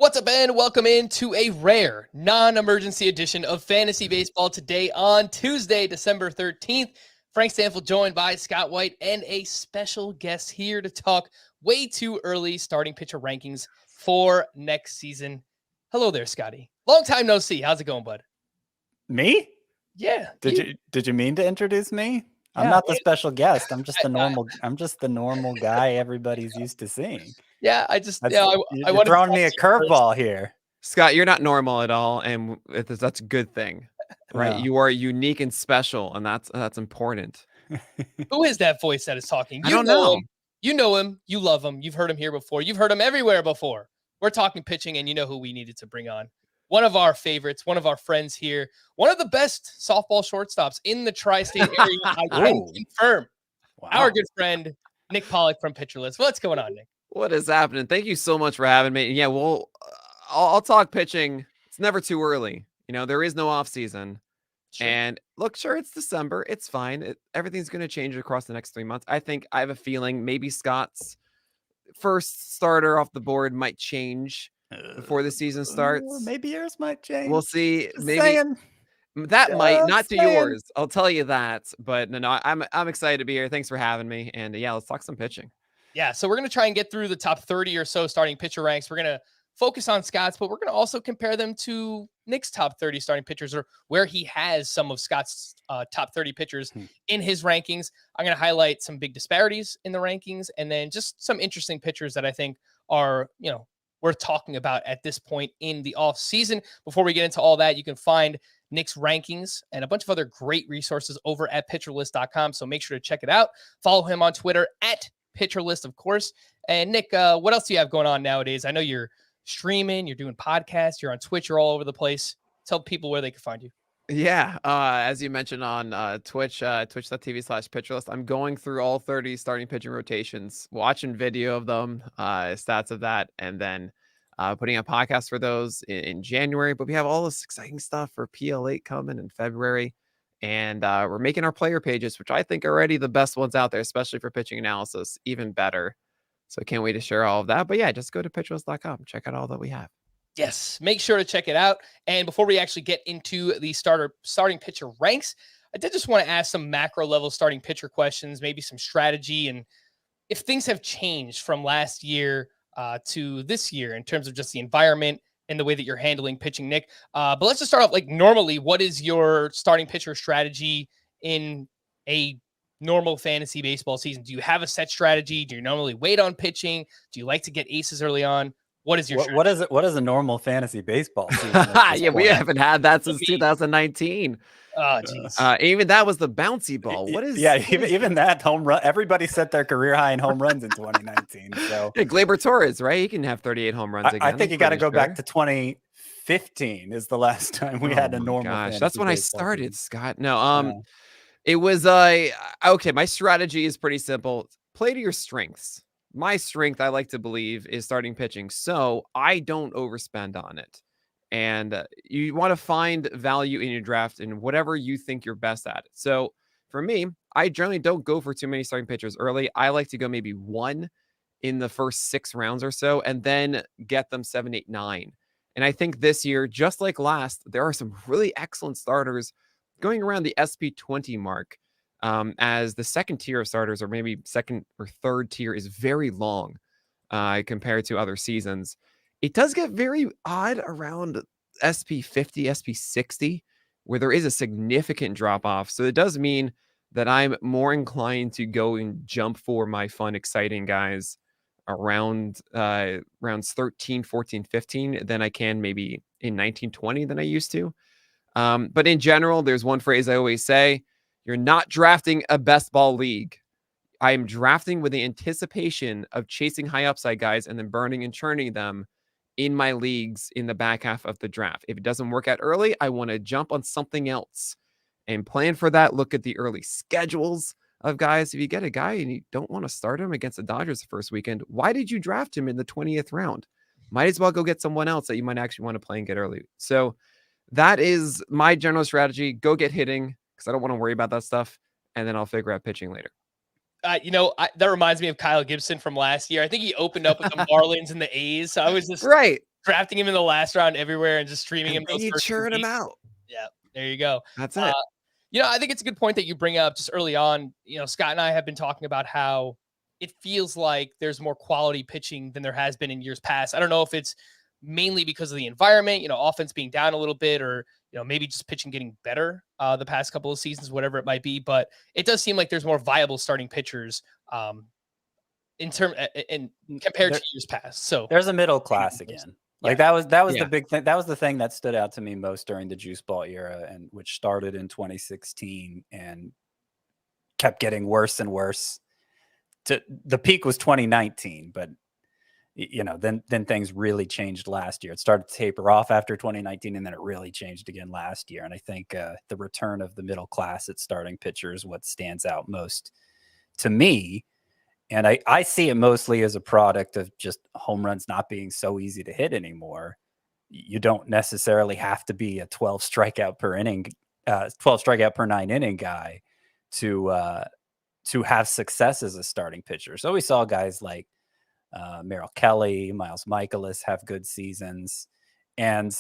What's up, and welcome into a rare non-emergency edition of Fantasy Baseball today on Tuesday, December 13th. Frank Stampfl joined by Scott White and a special guest here to talk way too early starting pitcher rankings for next season. Hello there, Scotty. Long time no see. How's it going, bud? Me? Yeah. Did you mean to introduce me? Yeah, I'm not the special guest. I'm just the normal guy everybody's used to seeing. Yeah, I You're wanted throwing to me a curveball here. Scott, you're not normal at all, and that's a good thing, right? Yeah. You are unique and special, and that's important. Who is that voice that is talking? I don't know. Him. You know him. You love him. You've heard him here before. You've heard him everywhere before. We're talking pitching, and you know who we needed to bring on. One of our favorites, one of our friends here, one of the best softball shortstops in the tri-state area. I can confirm. Wow. Our good friend, Nick Pollack from Pitcher List. What's going on, Nick? What is happening? Thank you so much for having me. Yeah, well, I'll talk pitching. It's never too early. You know, there is no off season. Sure. And look, sure, it's December. It's fine. Everything's going to change across the next 3 months. I have a feeling maybe Scott's first starter off the board might change before the season starts. Maybe yours might change. We'll see. Just Maybe saying. that might not to saying. yours. I'll tell you that. But no, I'm excited to be here. Thanks for having me. And yeah, let's talk some pitching. Yeah, so we're going to try and get through the top 30 or so starting pitcher ranks. We're going to focus on Scott's, but we're going to also compare them to Nick's top 30 starting pitchers, or where he has some of Scott's top 30 pitchers in his rankings. I'm going to highlight some big disparities in the rankings, and then just some interesting pitchers that I think are, worth talking about at this point in the off season. Before we get into all that, you can find Nick's rankings and a bunch of other great resources over at pitcherlist.com. So make sure to check it out. Follow him on Twitter at Pitcher List, of course. And Nick, what else do you have going on nowadays? I know you're streaming, you're doing podcasts, you're on Twitch, you're all over the place. Tell people where they can find you. Yeah, as you mentioned on Twitch, twitch.tv/pitcherlist, I'm going through all 30 starting pitching rotations, watching video of them, stats of that, and then putting a podcast for those in January. But we have all this exciting stuff for PL8 coming in February. And we're making our player pages, which I think are already the best ones out there, especially for pitching analysis, even better. So I can't wait to share all of that. But yeah, just go to pitcherlist.com. Check out all that we have. Yes, make sure to check it out. And before we actually get into the starting pitcher ranks, I did just want to ask some macro level starting pitcher questions, maybe some strategy, and if things have changed from last year to this year in terms of just the environment and the way that you're handling pitching, Nick. But let's just start off, like, normally, what is your starting pitcher strategy in a normal fantasy baseball season? Do you have a set strategy? Do you normally wait on pitching? Do you like to get aces early on? What is your what is it? What is a normal fantasy baseball season? Yeah, we haven't had that since 2019. Oh, geez. Even that was the bouncy ball. What is? Yeah, even that home run. Everybody set their career high in home runs in 2019. So yeah, Gleyber Torres, right? He can have 38 home runs again. I think you got to go back to 2015 is the last time we had a normal. Gosh, that's when I started, season. Scott. No, it was okay. My strategy is pretty simple. Play to your strengths. My strength, I like to believe, is starting pitching. So I don't overspend on it. And you want to find value in your draft in whatever you think you're best at. So for me, I generally don't go for too many starting pitchers early. I like to go maybe one in the first 6 rounds or so, and then get them 7, 8, 9. And I think this year, just like last, there are some really excellent starters going around the SP20 mark. As the second tier of starters, or maybe second or third tier, is very long compared to other seasons. It does get very odd around SP50, SP60, where there is a significant drop off. So it does mean that I'm more inclined to go and jump for my fun, exciting guys around rounds 13, 14, 15 than I can maybe in 19, 20 than I used to. But in general, there's one phrase I always say: you're not drafting a best ball league. I am drafting with the anticipation of chasing high upside guys and then burning and churning them in my leagues in the back half of the draft. If it doesn't work out early, I want to jump on something else and plan for that. Look at the early schedules of guys. If you get a guy and you don't want to start him against the Dodgers the first weekend, why did you draft him in the 20th round? Might as well go get someone else that you might actually want to play and get early. So that is my general strategy. Go get hitting, because I don't want to worry about that stuff, and then I'll figure out pitching later. That reminds me of Kyle Gibson from last year. I think he opened up with the Marlins and the A's. So I was just right. drafting him in the last round everywhere and just streaming him. And then you churn him out. Yeah, there you go. That's it. I think it's a good point that you bring up just early on. Scott and I have been talking about how it feels like there's more quality pitching than there has been in years past. I don't know if it's mainly because of the environment, offense being down a little bit, or maybe just pitching getting better the past couple of seasons, whatever it might be. But it does seem like there's more viable starting pitchers in compared to years past. So there's a middle class again. Like that was the big thing. That was the thing that stood out to me most during the juice ball era, and which started in 2016 and kept getting worse and worse. The peak was 2019, but then things really changed last year. It started to taper off after 2019, and then it really changed again last year. And I think the return of the middle class at starting pitcher is what stands out most to me. And I see it mostly as a product of just home runs not being so easy to hit anymore. You don't necessarily have to be a 12 strikeout per 9 inning guy to have success as a starting pitcher. So we saw guys like Merrill Kelly, Miles Michaelis have good seasons. And,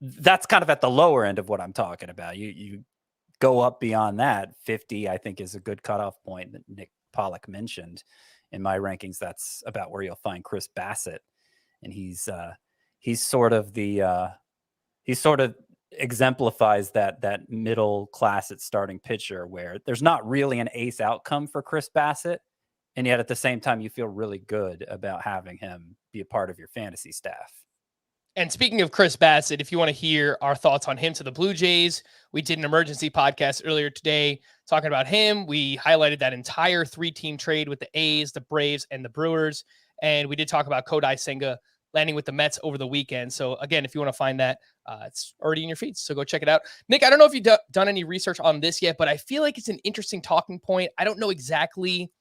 that's kind of at the lower end of what I'm talking about. You go up beyond that. 50, I think, is a good cutoff point that Nick Pollack mentioned. In my rankings, that's about where you'll find Chris Bassett. And he's sort of exemplifies that middle class at starting pitcher, where there's not really an ace outcome for Chris Bassett. And yet at the same time, you feel really good about having him be a part of your fantasy staff. And speaking of Chris Bassett, if you want to hear our thoughts on him to the Blue Jays, we did an emergency podcast earlier today talking about him. We highlighted that entire 3-team trade with the A's, the Braves, and the Brewers. And we did talk about Kodai Senga landing with the Mets over the weekend. So again, if you want to find that, it's already in your feeds. So go check it out. Nick, I don't know if you've done any research on this yet, but I feel like it's an interesting talking point. I don't know exactly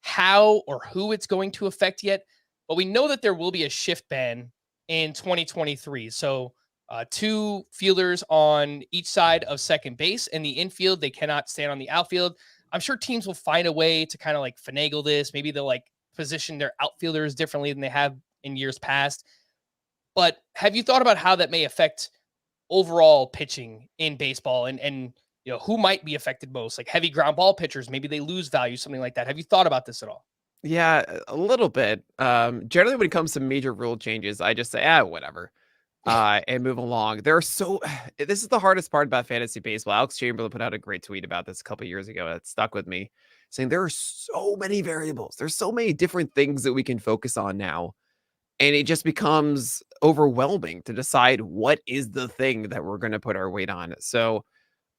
how or who it's going to affect yet, but we know that there will be a shift ban in 2023. So 2 fielders on each side of second base. In the infield, they cannot stand on the outfield. I'm sure teams will find a way to kind of like finagle this. Maybe they'll position their outfielders differently than they have in years past. But have you thought about how that may affect overall pitching in baseball and who might be affected most? Like heavy ground ball pitchers, maybe they lose value, something like that. Have you thought about this at all? Yeah, a little bit. Generally, when it comes to major rule changes, I just say, whatever, and move along. This is the hardest part about fantasy baseball. Alex Chamberlain put out a great tweet about this a couple of years ago that stuck with me, saying there are so many variables. There's so many different things that we can focus on now. And it just becomes overwhelming to decide what is the thing that we're going to put our weight on. So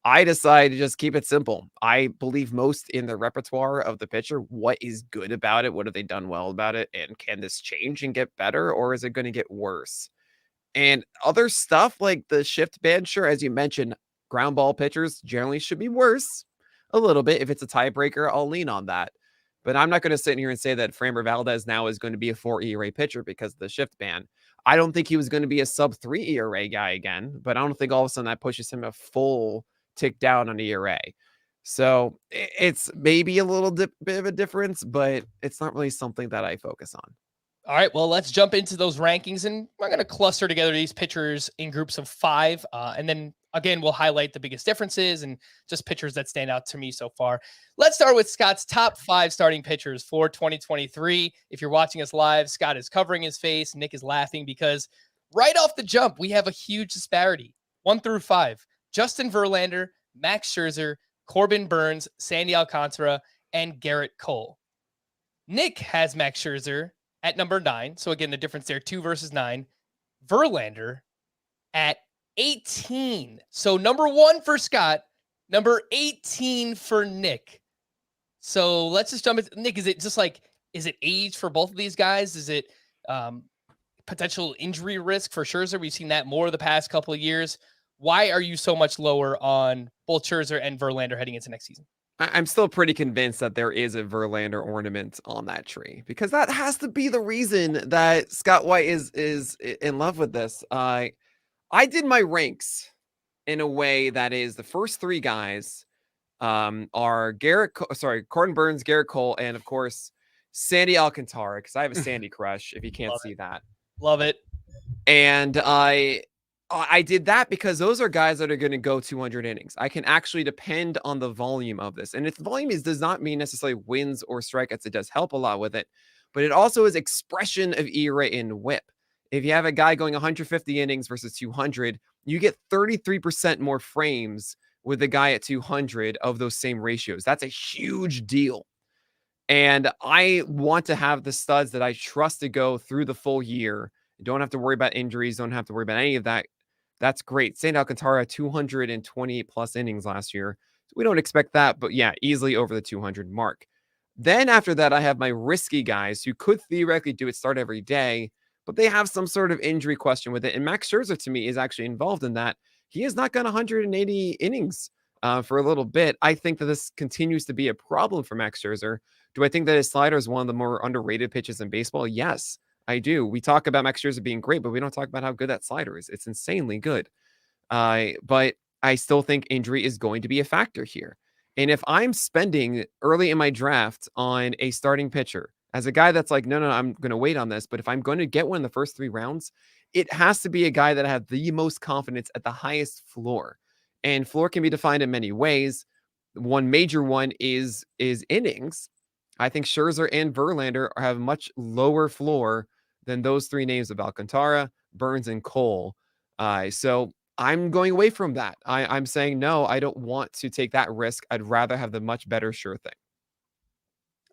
I decided to just keep it simple. I believe most in the repertoire of the pitcher. What is good about it? What have they done well about it? And can this change and get better, or is it going to get worse? And other stuff like the shift ban, sure, as you mentioned, ground ball pitchers generally should be worse a little bit. If it's a tiebreaker, I'll lean on that. But I'm not going to sit here and say that Framber Valdez now is going to be a 4 ERA pitcher because of the shift ban. I don't think he was going to be a sub 3 ERA guy again, but I don't think all of a sudden that pushes him a full tick down on ERA. So it's maybe a little bit of a difference, but it's not really something that I focus on. All right, well, let's jump into those rankings, and we're going to cluster together these pitchers in groups of 5. And then again, we'll highlight the biggest differences and just pitchers that stand out to me so far. Let's start with Scott's top 5 starting pitchers for 2023. If you're watching us live, Scott is covering his face. Nick is laughing because right off the jump, we have a huge disparity. 1 through 5. Justin Verlander, Max Scherzer, Corbin Burnes, Sandy Alcantara, and Garrett Cole. Nick has Max Scherzer at number 9. So again, the difference there, 2 versus 9. Verlander at 18. So number 1 for Scott, number 18 for Nick. So let's just jump into Nick. Is it just is it age for both of these guys? Is it potential injury risk for Scherzer? We've seen that more the past couple of years. Why are you so much lower on both Scherzer and Verlander heading into next season? I'm still pretty convinced that there is a Verlander ornament on that tree, because that has to be the reason that Scott White is in love with this. I did my ranks in a way that is the first 3 guys are Corbin Burnes, Garrett Cole, and of course Sandy Alcantara, because I have a Sandy crush. If you can't see that, love it. And I did that because those are guys that are going to go 200 innings. I can actually depend on the volume of this. And if the volume does not mean necessarily wins or strikeouts, it does help a lot with it. But it also is expression of ERA in WHIP. If you have a guy going 150 innings versus 200, you get 33% more frames with the guy at 200 of those same ratios. That's a huge deal. And I want to have the studs that I trust to go through the full year. Don't have to worry about injuries. Don't have to worry about any of that. That's great. St. Alcantara, 228 plus innings last year. We don't expect that, but yeah, easily over the 200 mark. Then after that, I have my risky guys who could theoretically do it start every day, but they have some sort of injury question with it. And Max Scherzer, to me, is actually involved in that. He has not gone 180 innings for a little bit. I think that this continues to be a problem for Max Scherzer. Do I think that his slider is one of the more underrated pitches in baseball? Yes, I do. We talk about Max Scherzer being great, but we don't talk about how good that slider is. It's insanely good. But I still think injury is going to be a factor here. And if I'm spending early in my draft on a starting pitcher, as a guy that's like, no, I'm going to wait on this. But if I'm going to get one in the first 3 rounds, it has to be a guy that I have the most confidence at the highest floor. And floor can be defined in many ways. One major one is innings. I think Scherzer and Verlander have much lower floor than those 3 names of Alcantara, Burns, and Cole. So I'm going away from that. I'm saying, no, I don't want to take that risk. I'd rather have the much better sure thing.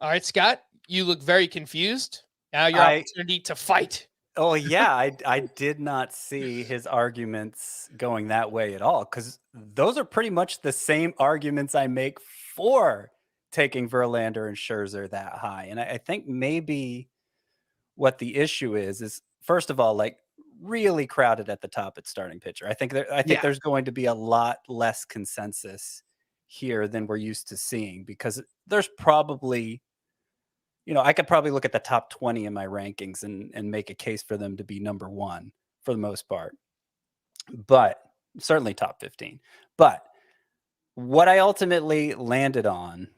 All right, Scott, you look very confused. Now your opportunity to fight. Oh, yeah. I did not see his arguments going that way at all, because those are pretty much the same arguments I make for taking Verlander and Scherzer that high. And I think maybe what the issue is first of all, like, really crowded at the top at starting pitcher. I think there's going to be a lot less consensus here than we're used to seeing, because there's probably, I could probably look at the top 20 in my rankings and make a case for them to be number 1 for the most part, but certainly top 15. But what I ultimately landed on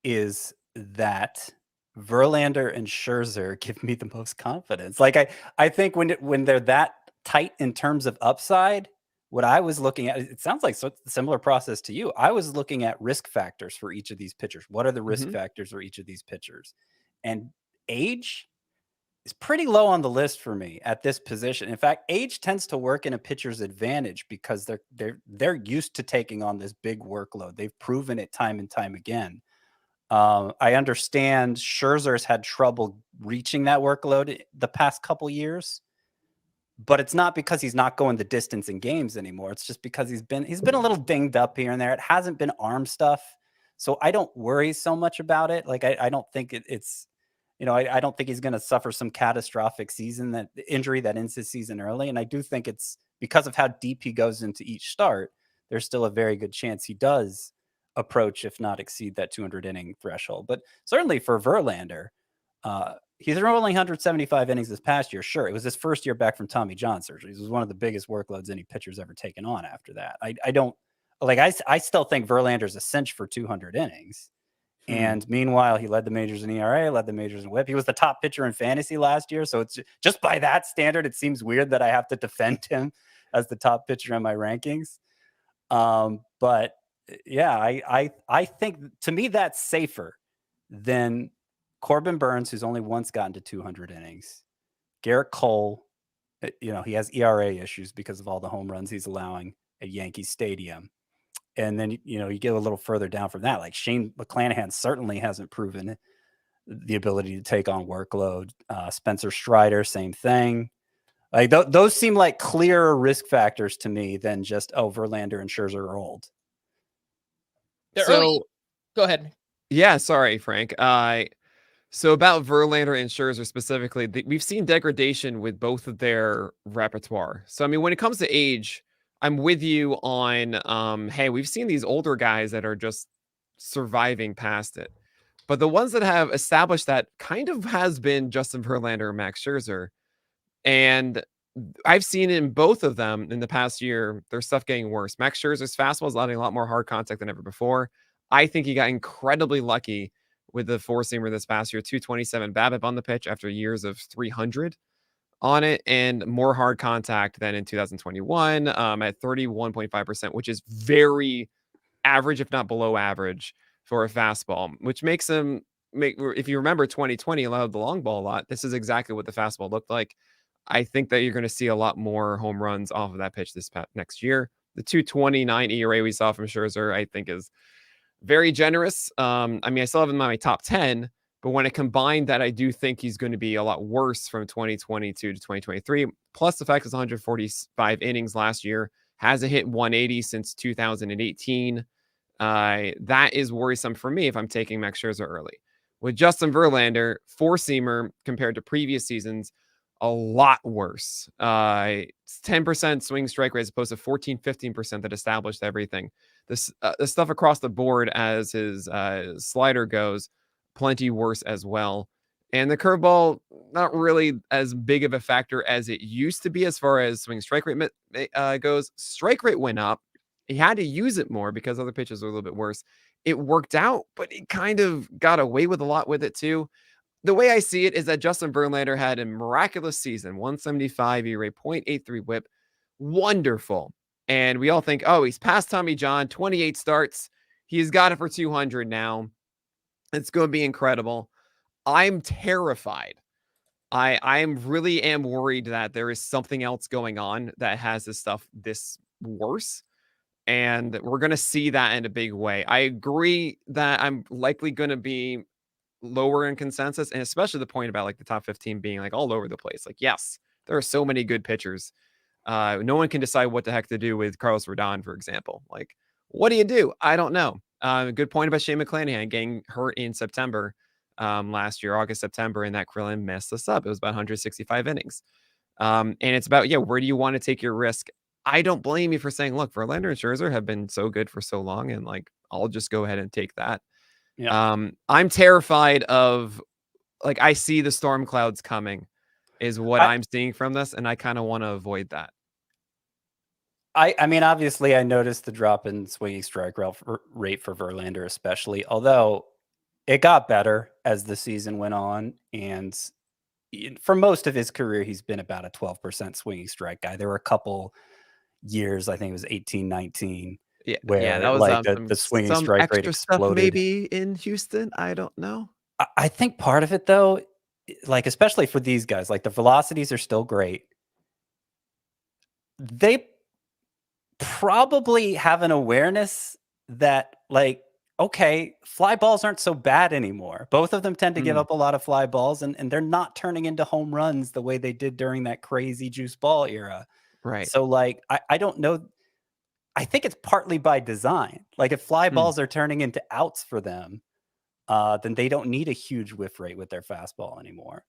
is that Verlander and Scherzer give me the most confidence. Like, I think when they're that tight in terms of upside, what I was looking at, it sounds like so similar process to you. I was looking at risk factors for each of these pitchers. What are the risk factors for each of these pitchers? And age is pretty low on the list for me at this position. In fact, age tends to work in a pitcher's advantage because they're used to taking on this big workload. They've proven it time and time again. I understand Scherzer's had trouble reaching that workload the past couple years, but it's not because he's not going the distance in games anymore. It's just because he's been a little dinged up here and there. It hasn't been arm stuff, so I don't worry so much about it. Like, I don't think it's, I don't think he's going to suffer some catastrophic injury that ends his season early. And I do think it's because of how deep he goes into each start, there's still a very good chance he does approach, if not exceed, that 200 inning threshold. But certainly for Verlander, he's only 175 innings this past year. Sure, it was his first year back from Tommy John surgery. This was one of the biggest workloads any pitcher's ever taken on after that. I still think Verlander's a cinch for 200 innings. And meanwhile, he led the majors in ERA, led the majors in WHIP. He was the top pitcher in fantasy last year. So it's just by that standard, it seems weird that I have to defend him as the top pitcher in my rankings. But yeah, I think, to me, that's safer than Corbin Burns, who's only once gotten to 200 innings. Garrett Cole, he has ERA issues because of all the home runs he's allowing at Yankee Stadium. And then, you get a little further down from that. Like, Shane McClanahan certainly hasn't proven the ability to take on workload. Spencer Strider, same thing. Like, those seem like clearer risk factors to me than just, Verlander and Scherzer are old. Go ahead. Yeah, sorry, Frank. So about Verlander and Scherzer specifically, we've seen degradation with both of their repertoire. So, I mean, when it comes to age, I'm with you on, hey, we've seen these older guys that are just surviving past it. But the ones that have established that kind of has been Justin Verlander and Max Scherzer. And I've seen in both of them in the past year, their stuff getting worse. Max Scherzer's fastball is allowing a lot more hard contact than ever before. I think he got incredibly lucky with the four-seamer this past year. 227 BABIP on the pitch after years of 300. on it and more hard contact than in 2021 at 31.5%, which is very average, if not below average for a fastball, which makes him if you remember 2020 allowed the long ball a lot. This is exactly what the fastball looked like. I think that you're going to see a lot more home runs off of that pitch this next year. The 2.29 ERA we saw from Scherzer, I think, is very generous. I mean, I still have him in my top 10, but when it combined that, I do think he's going to be a lot worse from 2022 to 2023. Plus the fact it's 145 innings last year, hasn't hit 180 since 2018. That is worrisome for me if I'm taking Max Scherzer early. With Justin Verlander, four-seamer compared to previous seasons, a lot worse. 10% swing strike rate as opposed to 14-15% that established everything. The stuff across the board as his slider goes, plenty worse as well. And the curveball, not really as big of a factor as it used to be as far as swing strike rate goes. Strike rate went up. He had to use it more because other pitches were a little bit worse. It worked out, but he kind of got away with a lot with it too. The way I see it is that Justin Verlander had a miraculous season, 175 ERA, 0.83 whip. Wonderful. And we all think, oh, he's past Tommy John, 28 starts. He's got it for 200 now. It's going to be incredible. I'm terrified. I really am worried that there is something else going on that has this stuff this worse. And we're going to see that in a big way. I agree that I'm likely going to be lower in consensus, and especially the point about like the top 15 being like all over the place. Like, yes, there are so many good pitchers. No one can decide what the heck to do with Carlos Rodon, for example. Like, what do you do? I don't know. Good point about Shane McClanahan getting hurt in September last year, August, September, and that Krillin messed us up. It was about 165 innings. And it's about, where do you want to take your risk? I don't blame you for saying, look, Verlander and Scherzer have been so good for so long, and like, I'll just go ahead and take that. Yeah. I'm terrified of, like, I see the storm clouds coming is what I'm seeing from this, and I kind of want to avoid that. I mean, obviously, I noticed the drop in swinging strike rate for Verlander, especially, although it got better as the season went on. And for most of his career, he's been about a 12% swinging strike guy. There were a couple years, I think it was 18, 19, where that was like the swinging strike rate exploded. Stuff maybe in Houston. I don't know. I think part of it, though, like, especially for these guys, like the velocities are still great. They probably have an awareness that, like, okay, fly balls aren't so bad anymore. Both of them tend to give up a lot of fly balls, and they're not turning into home runs the way they did during that crazy juice ball era. Right. So, like, I don't know. I think it's partly by design. Like, if fly balls are turning into outs for them, then they don't need a huge whiff rate with their fastball anymore.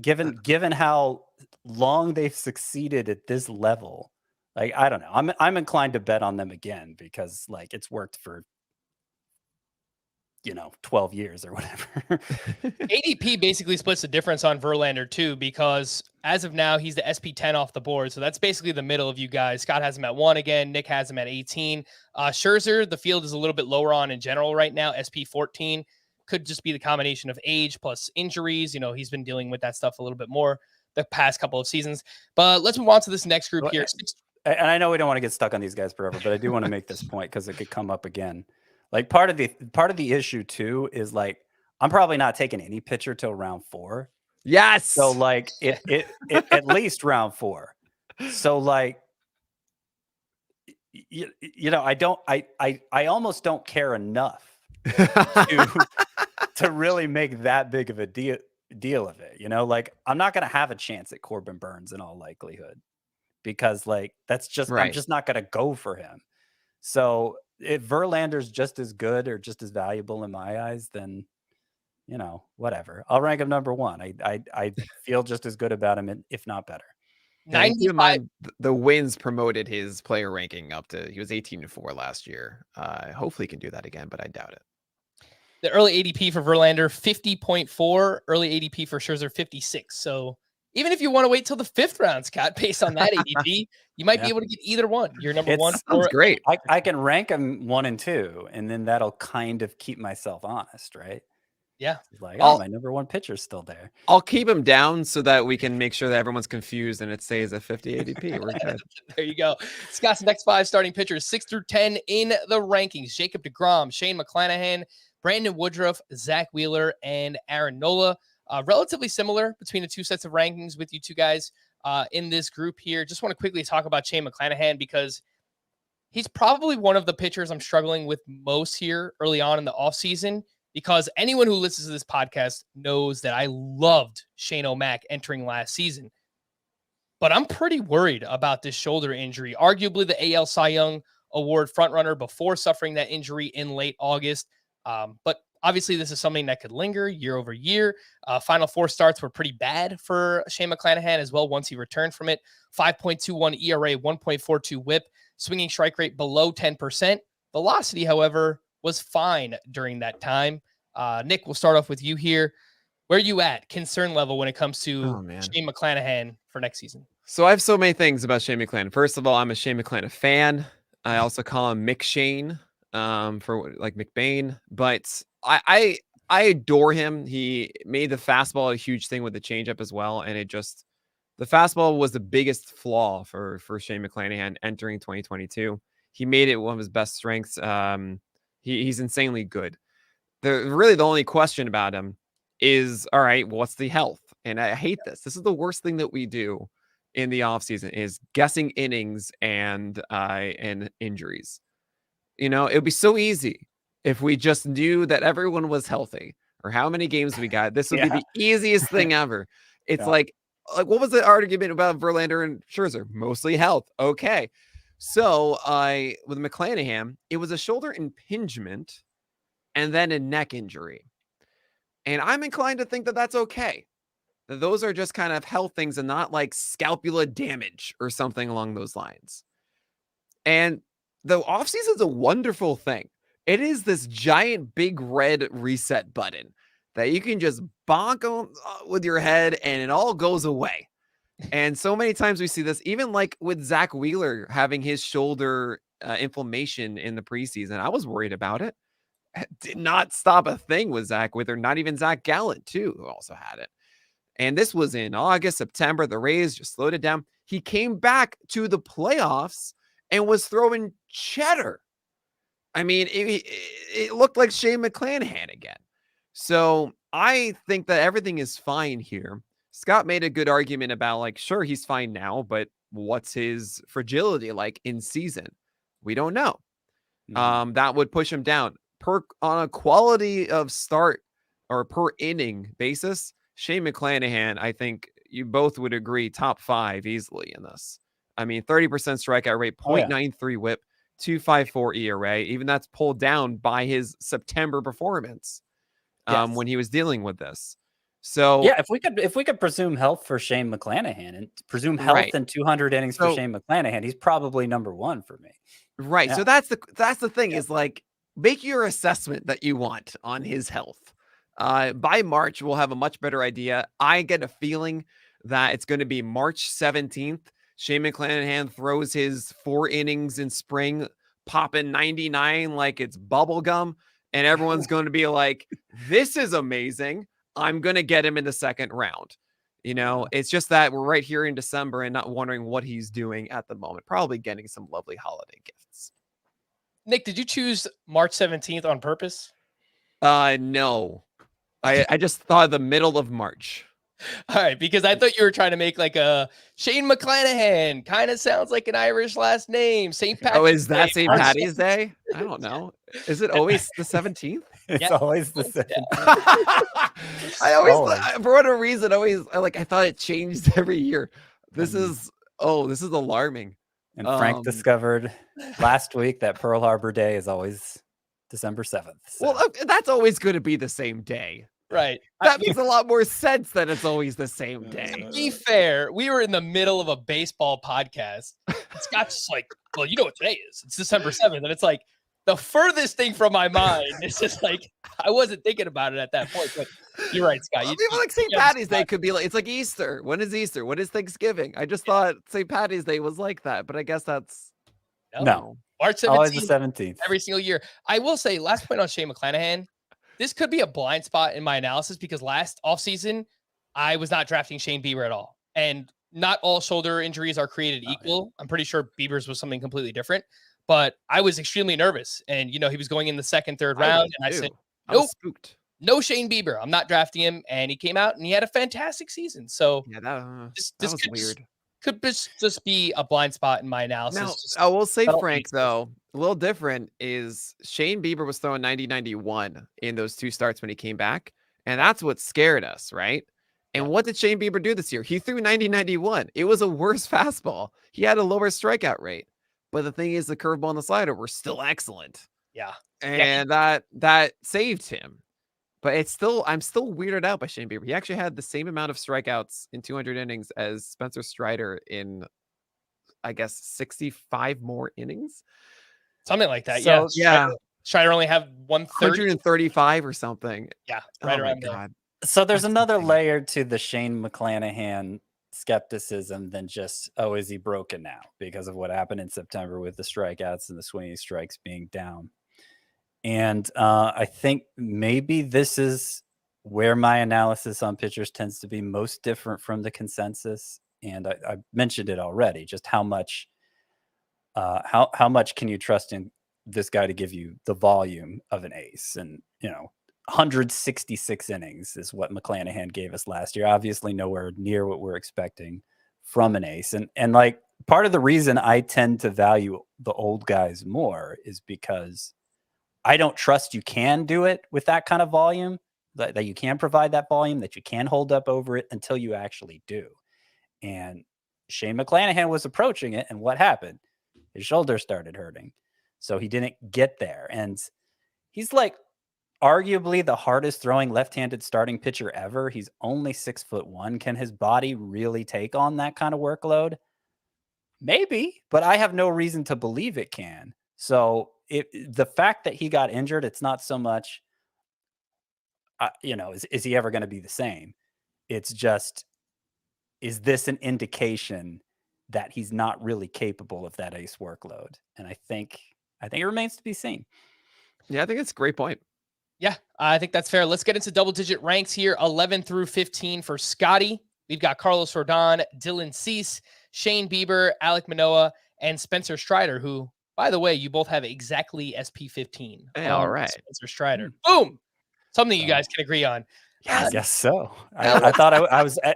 Given how long they've succeeded at this level, like, I don't know. I'm inclined to bet on them again because, like, it's worked for 12 years or whatever. ADP basically splits the difference on Verlander too, because as of now, he's the SP10 off the board. So that's basically the middle of you guys. Scott has him at 1 again. Nick has him at 18. Scherzer, the field is a little bit lower on in general right now. SP14 could just be the combination of age plus injuries. He's been dealing with that stuff a little bit more the past couple of seasons. But let's move on to this next group here. And I know we don't want to get stuck on these guys forever, but I do want to make this point because it could come up again. Like, part of the issue too is, like, I'm probably not taking any pitcher till round 4. Yes. So, like, it at least round 4. So, like, I almost don't care enough to really make that big of a deal of it. Like, I'm not going to have a chance at Corbin Burns in all likelihood because, like, that's just right. I'm just not going to go for him. So if Verlander's just as good or just as valuable in my eyes, then, whatever. I'll rank him number 1. I feel just as good about him, if not better. 95. The wins promoted his player ranking up to, he was 18-4 last year. Hopefully he can do that again, but I doubt it. The early ADP for Verlander, 50.4. Early ADP for Scherzer, 56. So even if you want to wait till the 5th round, Scott, based on that ADP, you might be able to get either one. You're number 1. Sounds great. I can rank them 1 and 2, and then that'll kind of keep myself honest, right? Yeah. He's like, oh, my number 1 pitcher's still there. I'll keep him down so that we can make sure that everyone's confused and it stays at 50 ADP. We're good. There you go. Scott's next 5 starting pitchers, 6 through 10 in the rankings. Jacob deGrom, Shane McClanahan, Brandon Woodruff, Zach Wheeler, and Aaron Nola. Relatively similar between the 2 sets of rankings with you 2 guys in this group here. Just want to quickly talk about Shane McClanahan because he's probably one of the pitchers I'm struggling with most here early on in the offseason, because anyone who listens to this podcast knows that I loved Shane O'Mac entering last season. But I'm pretty worried about this shoulder injury, arguably the AL Cy Young Award frontrunner before suffering that injury in late August. But obviously this is something that could linger year over year. Final 4 starts were pretty bad for Shane McClanahan as well once he returned from it. 5.21 ERA, 1.42 whip, swinging strike rate below 10%. Velocity, however, was fine during that time. Nick, we'll start off with you here. Where are you at concern level when it comes to Shane McClanahan for next season? So I have so many things about Shane McClanahan. First of all, I'm a Shane McClanahan fan. I also call him Mick Shane for like McBain, but I adore him. He made the fastball a huge thing with the changeup as well, and the fastball was the biggest flaw for Shane McClanahan entering 2022. He made it one of his best strengths. He's insanely good. The only question about him is, all right, what's the health? And I hate this. This is the worst thing that we do in the offseason is guessing innings and injuries. You know, it would be so easy if we just knew that everyone was healthy or how many games we got. This would be the easiest thing ever. It's like what was the argument about Verlander and Scherzer? Mostly health. Okay. So with McClanahan, it was a shoulder impingement and then a neck injury. And I'm inclined to think that that's okay. That those are just kind of health things and not like scapula damage or something along those lines. And the offseason is a wonderful thing. It is this giant big red reset button that you can just bonk on with your head and it all goes away. And so many times we see this, even like with Zach Wheeler having his shoulder inflammation in the preseason. I was worried about it. Did not stop a thing with Zach Wheeler, not even Zach Gallant too, who also had it. And this was in August, September. The Rays just slowed it down. He came back to the playoffs and was throwing cheddar. I mean, it looked like Shane McClanahan again. So I think that everything is fine here. Scott made a good argument about like, sure, he's fine now, but what's his fragility like in season? We don't know. That would push him down on a quality of start or per inning basis. Shane McClanahan, I think you both would agree, top 5 easily in this. I mean, 30% strikeout rate, 0.93 whip, 2.54 ERA. Even that's pulled down by his September performance when he was dealing with this. So yeah, if we could presume health for Shane McClanahan and presume health in 200 innings for Shane McClanahan, he's probably number 1 for me. Right. Yeah. So that's the thing is like, make your assessment that you want on his health. By March, we'll have a much better idea. I get a feeling that it's going to be March 17th. Shane McClanahan throws his 4 innings in spring, popping 99 like it's bubble gum. And everyone's going to be like, this is amazing. I'm going to get him in the second round. You know, it's just that we're right here in December and not wondering what he's doing at the moment. Probably getting some lovely holiday gifts. Nick, did you choose March 17th on purpose? No. I just thought the middle of March. All right, because I thought you were trying to make like a Shane McClanahan. Kind of sounds like an Irish last name. St. Patrick's. Oh, is that St. Patty's Day? I don't know. Is it always the 17th? It's always the 17th. I always, for whatever reason, I thought it changed every year. This is alarming. And Frank discovered last week that Pearl Harbor Day is always December 7th. So. Well, that's always going to be the same day. Right. That makes a lot more sense that it's always the same day. To be fair, we were in the middle of a baseball podcast. Scott's just like, well, you know what today is. It's December 7th. And it's like the furthest thing from my mind. It's just like, I wasn't thinking about it at that point. But you're right, Scott. People like St. Patty's Day could be like, it's like Easter. When is Easter? When is Thanksgiving? I just thought St. Patty's Day was like that. But I guess that's... No. March 17th. Always the 17th. Every single year. I will say, last point on Shane McClanahan. this could be a blind spot in my analysis because last offseason, I was not drafting Shane Bieber at all. And not all shoulder injuries are created equal. I'm pretty sure Bieber's was something completely different, but I was extremely nervous. And, he was going in the second, third round. And I said, nope, spooked. No Shane Bieber. I'm not drafting him. And he came out and he had a fantastic season. So yeah, that this was weird. Could just be a blind spot in my analysis. Now, I will say, Frank, though, a little different is Shane Bieber was throwing 90-91 in those 2 starts when he came back. And that's what scared us, right? And what did Shane Bieber do this year? He threw 90-91. It was a worse fastball. He had a lower strikeout rate. But the thing is, the curveball and the slider were still excellent. Yeah. And that saved him. But I'm still weirded out by Shane Bieber. He actually had the same amount of strikeouts in 200 innings as Spencer Strider in, I guess, 65 more innings. Something like that. So, yeah. Strider only have 135 or something. Yeah. Right around there. God. So there's another layer to the Shane McClanahan skepticism than just, is he broken now because of what happened in September with the strikeouts and the swinging strikes being down. And I think maybe this is where my analysis on pitchers tends to be most different from the consensus. And I mentioned it already, just how much can you trust in this guy to give you the volume of an ace? And, 166 innings is what McClanahan gave us last year. Obviously nowhere near what we're expecting from an ace. And like part of the reason I tend to value the old guys more is because I don't trust you can do it with that kind of volume, that you can provide that volume, that you can hold up over it until you actually do. And Shane McClanahan was approaching it. And what happened? His shoulder started hurting. So he didn't get there. And he's like arguably the hardest throwing left-handed starting pitcher ever. He's only 6'1". Can his body really take on that kind of workload? Maybe, but I have no reason to believe it can. So the fact that he got injured, it's not so much, is he ever going to be the same? It's just, is this an indication that he's not really capable of that ace workload? And I think it remains to be seen. Yeah, I think it's a great point. Yeah, I think that's fair. Let's get into double-digit ranks here, 11 through 15 for Scotty. We've got Carlos Rodon, Dylan Cease, Shane Bieber, Alek Manoah, and Spencer Strider, who, by the way, you both have exactly SP15. Hey, all right. Spencer Strider. Boom! Something you guys can agree on. I guess so. I thought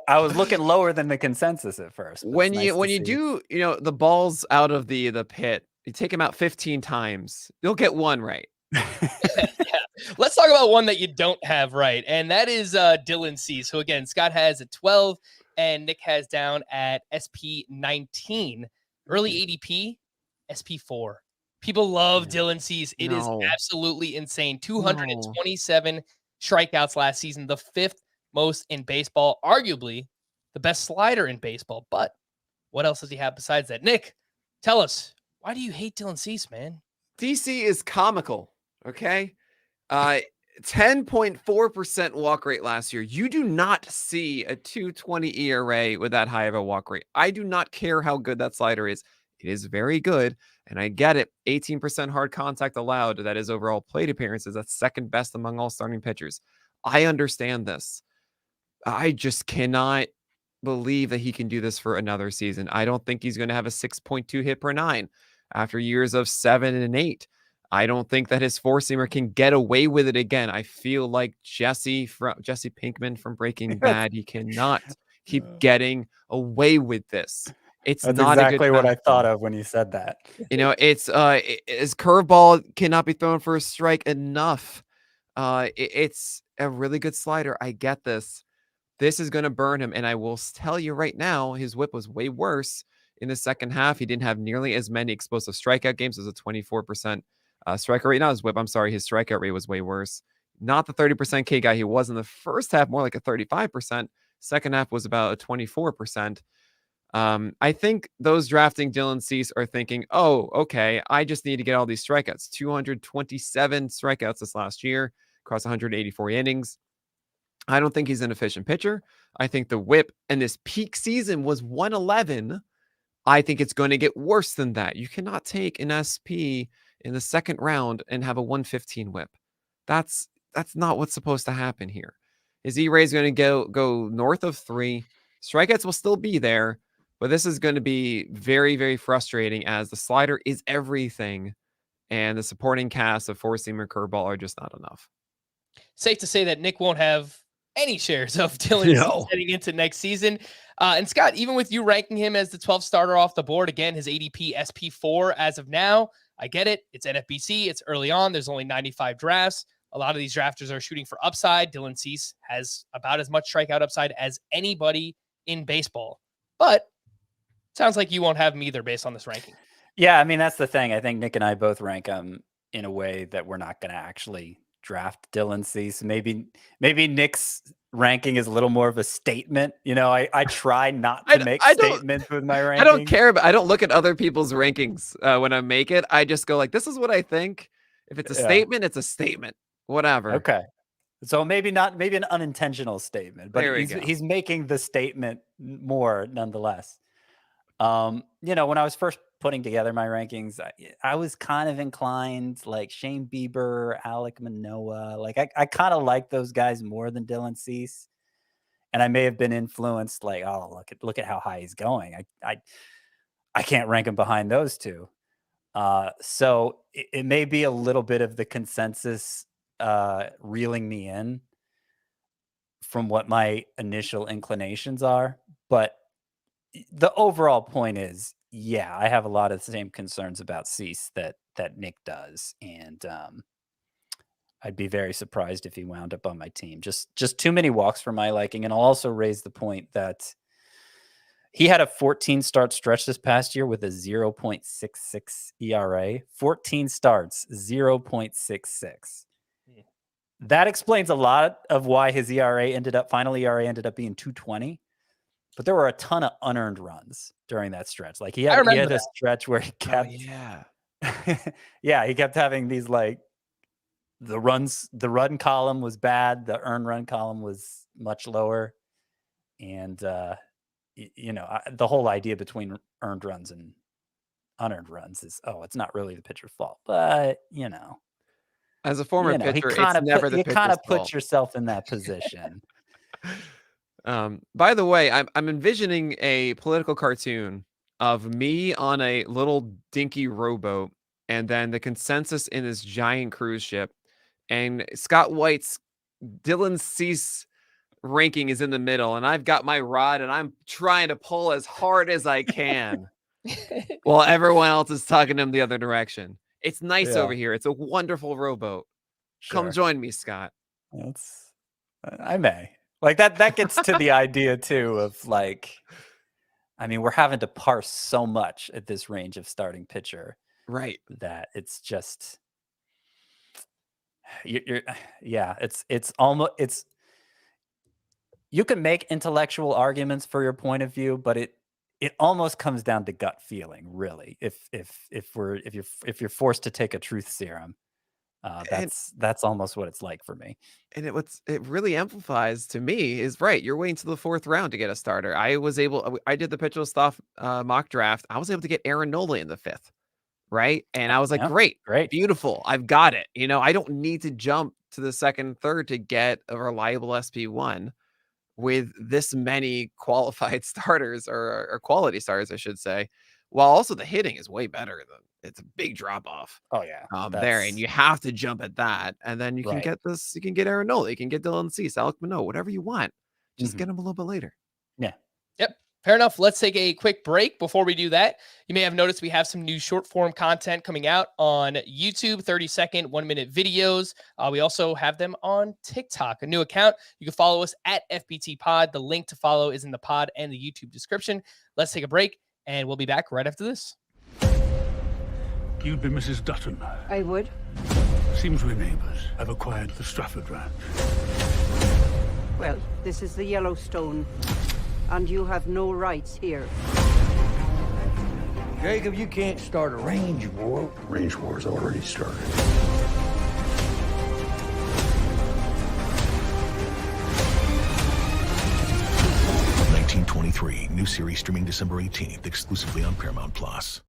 I was looking lower than the consensus at first. When you do, the balls out of the pit, you take them out 15 times, you'll get one right. Let's talk about one that you don't have right, and that is Dylan Cease, who, again, Scott has at 12 and Nick has down at SP19. Early ADP, SP4. People love Dylan Cease. It is absolutely insane. 227 strikeouts last season, the 5th most in baseball, arguably the best slider in baseball. But what else does he have besides that? Nick, tell us, why do you hate Dylan Cease, man? DC is comical, okay? 10.4% walk rate last year. You do not see a 2.20 ERA with that high of a walk rate. I do not care how good that slider is. It is very good, and I get it. 18% hard contact allowed. That is overall plate appearances. That's second best among all starting pitchers. I understand this. I just cannot believe that he can do this for another season. I don't think he's going to have a 6.2 hit per 9 after years of 7 and 8. I don't think that his four-seamer can get away with it again. I feel like Jesse Pinkman from Breaking Bad. He cannot keep getting away with this. That's not exactly what I thought of when you said that. It's his curveball cannot be thrown for a strike enough. It's a really good slider. I get this. This is going to burn him, and I will tell you right now, his whip was way worse in the second half. He didn't have nearly as many explosive strikeout games. It was a 24% strikeout rate. Not his whip. I'm sorry. His strikeout rate was way worse. Not the 30% K guy he was in the first half, more like a 35%. Second half was about a 24%. I think those drafting Dylan Cease are thinking, oh, okay, I just need to get all these strikeouts. 227 strikeouts this last year across 184 innings. I don't think he's an efficient pitcher. I think the whip and this peak season was 111. I think it's going to get worse than that. You cannot take an SP in the second round and have a 115 whip. That's that's not what's supposed to happen here. His ERA is going to go north of 3. Strikeouts will still be there, but this is going to be very, very frustrating as the slider is everything, and the supporting cast of four-seamer curveball are just not enough. Safe to say that Nick won't have any shares of Dylan Cease heading into next season. And Scott, even with you ranking him as the 12th starter off the board, again, his ADP SP4 as of now, I get it. It's NFBC. It's early on. There's only 95 drafts. A lot of these drafters are shooting for upside. Dylan Cease has about as much strikeout upside as anybody in baseball. But sounds like you won't have him either based on this ranking. Yeah, I mean, that's the thing. I think Nick and I both rank him in a way that we're not going to actually draft Dylan Cease. Maybe Nick's ranking is a little more of a statement. You know, I try not to make statements with my ranking. I don't care, but I don't look at other people's rankings when I make it. I just go like, this is what I think. If it's a statement, it's a statement. Whatever. Okay. So maybe an unintentional statement, but he's making the statement more nonetheless. You know, when I was first putting together my rankings, I was kind of inclined like Shane Bieber, Alek Manoah. Like I kind of like those guys more than Dylan Cease. And I may have been influenced like, oh, look at how high he's going. I can't rank him behind those two. So it may be a little bit of the consensus reeling me in from what my initial inclinations are. But the overall point is, yeah, I have a lot of the same concerns about Cease that Nick does. And I'd be very surprised if he wound up on my team. Just too many walks for my liking. And I'll also raise the point that he had a 14 start stretch this past year with a 0.66 ERA. 14 starts, 0.66. That explains a lot of why his final ERA ended up being 2.20. But there were a ton of unearned runs during that stretch. Like he had a stretch where he kept, he kept having these like the run column was bad, the earned run column was much lower, and you know, the whole idea between earned runs and unearned runs is, it's not really the pitcher's fault, but you know, as a former pitcher, it's never the pitcher's fault. You kind of put yourself in that position. By the way, I'm envisioning a political cartoon of me on a little dinky rowboat, and then the consensus in this giant cruise ship, and Scott White's Dylan Cease ranking is in the middle, and I've got my rod, and I'm trying to pull as hard as I can while everyone else is tugging him the other direction. It's nice over here. It's a wonderful rowboat. Sure. Come join me, Scott. I may. Like that gets to the idea too of like, I mean, we're having to parse so much at this range of starting pitcher, right? That it's just, it's almost you can make intellectual arguments for your point of view, but it almost comes down to gut feeling, really. If you're forced to take a truth serum. That's almost what it's like for me. And it really amplifies to me is right. You're waiting till the 4th round to get a starter. I did the Pitchell stuff mock draft. I was able to get Aaron Nola in the 5th. Right. And I was like, great, beautiful. I've got it. You know, I don't need to jump to the 2nd, 3rd to get a reliable SP1 with this many qualified starters or quality starters, I should say. While also the hitting is way better than it's a big drop off. Oh yeah. There, and you have to jump at that. And then you can get this, you can get Aaron Nola, you can get Dylan Cease, Alek Manoah, whatever you want. Just get him a little bit later. Yeah. Yep. Fair enough. Let's take a quick break. Before we do that, you may have noticed we have some new short form content coming out on YouTube, 30-second, 1-minute videos. We also have them on TikTok, a new account. You can follow us at FBT Pod. The link to follow is in the pod and the YouTube description. Let's take a break, and we'll be back right after this. You'd be Mrs. Dutton. I would. Seems we're neighbours. I've acquired the Strafford Ranch. Well, this is the Yellowstone, and you have no rights here. Jacob, you can't start a range war. Range war's already started. '23, new series streaming December 18th, exclusively on Paramount Plus.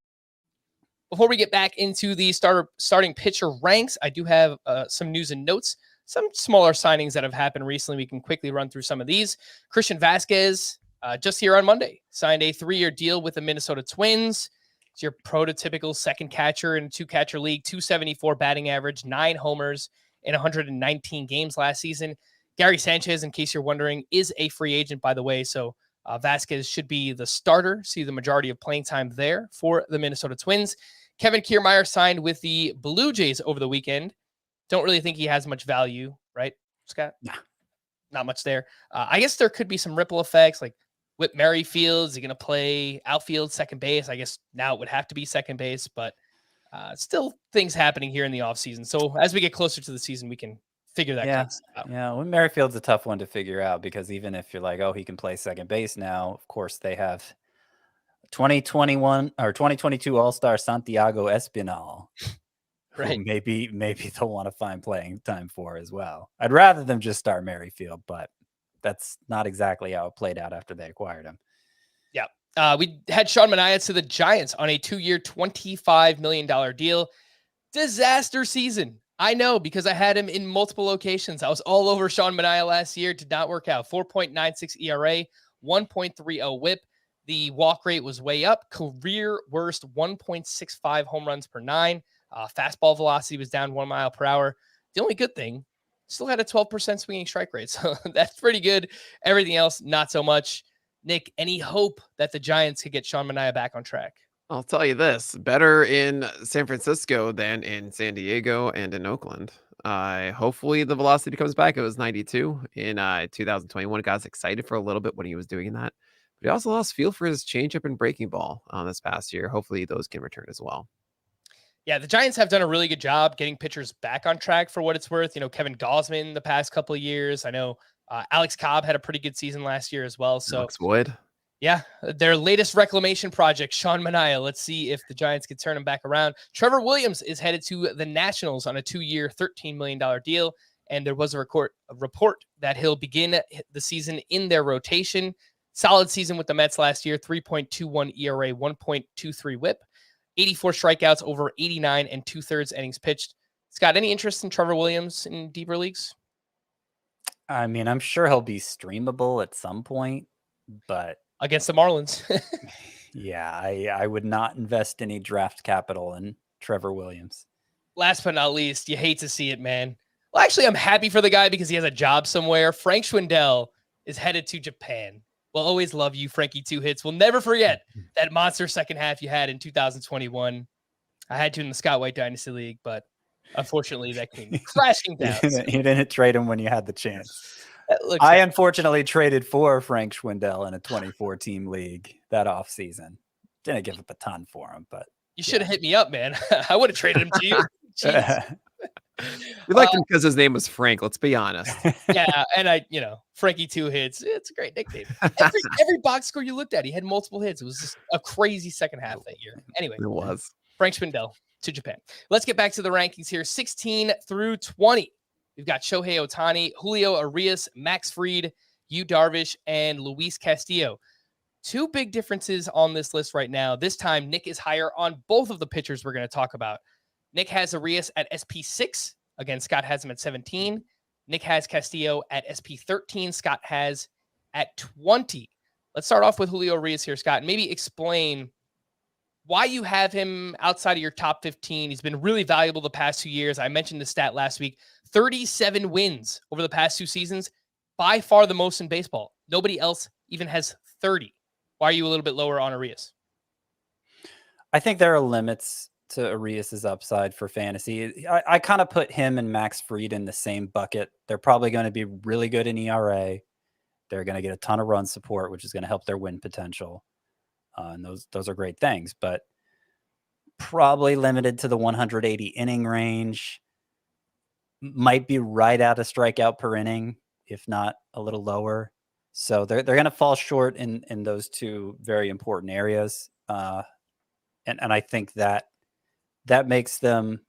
Before we get back into the starting pitcher ranks, I do have some news and notes. some smaller signings that have happened recently. We can quickly run through some of these. Christian Vazquez, just here on Monday, signed a 3-year deal with the Minnesota Twins. It's your prototypical second catcher in a 2-catcher league, 274 batting average, 9 homers in 119 games last season. Gary Sanchez, in case you're wondering, is a free agent, by the way. So Vazquez should be the starter, see the majority of playing time there for the Minnesota Twins. Kevin Kiermaier signed with the Blue Jays over the weekend. Don't really think he has much value, right, Scott? Nah. Not much there. I guess there could be some ripple effects, like Whit Merrifield. Is he going to play outfield, second base? I guess now it would have to be second base, but still things happening here in the offseason. So as we get closer to the season, we can figure that kind of stuff out. Yeah, well, Merrifield's a tough one to figure out because even if you're like, oh, he can play second base now, of course they have 2021 or 2022 All-Star Santiago Espinal. Right. Maybe they'll want to find playing time for as well. I'd rather them just start Merrifield, but that's not exactly how it played out after they acquired him. Yeah. We had Sean Manaea to the Giants on a 2-year, $25 million deal. Disaster season. I know, because I had him in multiple locations. I was all over Sean Manaea last year. Did not work out. 4.96 ERA, 1.30 whip. The walk rate was way up. Career worst 1.65 home runs per 9. Fastball velocity was down 1 mile per hour. The only good thing, still had a 12% swinging strike rate. So that's pretty good. Everything else, not so much. Nick, any hope that the Giants could get Sean Manaea back on track? I'll tell you this, better in San Francisco than in San Diego and in Oakland. Hopefully the velocity comes back. It was 92 in 2021. Got us excited for a little bit when he was doing that. But he also lost feel for his changeup and breaking ball this past year. Hopefully those can return as well. Yeah, the Giants have done a really good job getting pitchers back on track for what it's worth. You know, Kevin Gausman the past couple of years. I know Alex Cobb had a pretty good season last year as well. So Alex Wood. Yeah, their latest reclamation project, Sean Manaea. Let's see if the Giants can turn him back around. Trevor Williams is headed to the Nationals on a 2-year, $13 million deal. And there was a report that he'll begin the season in their rotation. Solid season with the Mets last year, 3.21 ERA, 1.23 whip, 84 strikeouts over 89 and 2/3 innings pitched. Scott, any interest in Trevor Williams in deeper leagues? I mean, I'm sure he'll be streamable at some point, but against the Marlins. yeah, I would not invest any draft capital in Trevor Williams. Last but not least, you hate to see it, man. Well, actually, I'm happy for the guy because he has a job somewhere. Frank Schwindel is headed to Japan. We'll always love you, Frankie Two Hits. We'll never forget that monster second half you had in 2021. I had to in the Scott White Dynasty League, but unfortunately that came crashing down. You didn't trade him when you had the chance. I unfortunately traded for Frank Schwindel in a 24-team league that offseason. Didn't give up a ton for him, but you should have hit me up, man. I would have traded him to you. Jeez. We liked him because his name was Frank. Let's be honest. Yeah, and Frankie Two Hits. It's a great nickname. Every box score you looked at, he had multiple hits. It was just a crazy second half that year. Anyway, It was. Frank Schwindel to Japan. Let's get back to the rankings here. 16 through 20. We've got Shohei Ohtani, Julio Urias, Max Fried, Yu Darvish, and Luis Castillo. Two big differences on this list right now. This time, Nick is higher on both of the pitchers we're going to talk about. Nick has Urias at SP6. Again, Scott has him at 17. Nick has Castillo at SP13. Scott has at 20. Let's start off with Julio Urias here, Scott, and maybe explain why you have him outside of your top 15. He's been really valuable the past 2 years. I mentioned the stat last week. 37 wins over the past 2 seasons. By far the most in baseball. Nobody else even has 30. Why are you a little bit lower on Urias? I think there are limits to Urias's upside for fantasy. I kind of put him and Max Fried in the same bucket. They're probably going to be really good in ERA. They're going to get a ton of run support, which is going to help their win potential. And those are great things, but probably limited to the 180 inning range. Might be right at a strikeout per inning, if not a little lower. So they're going to fall short in those two very important areas. And I think that makes them,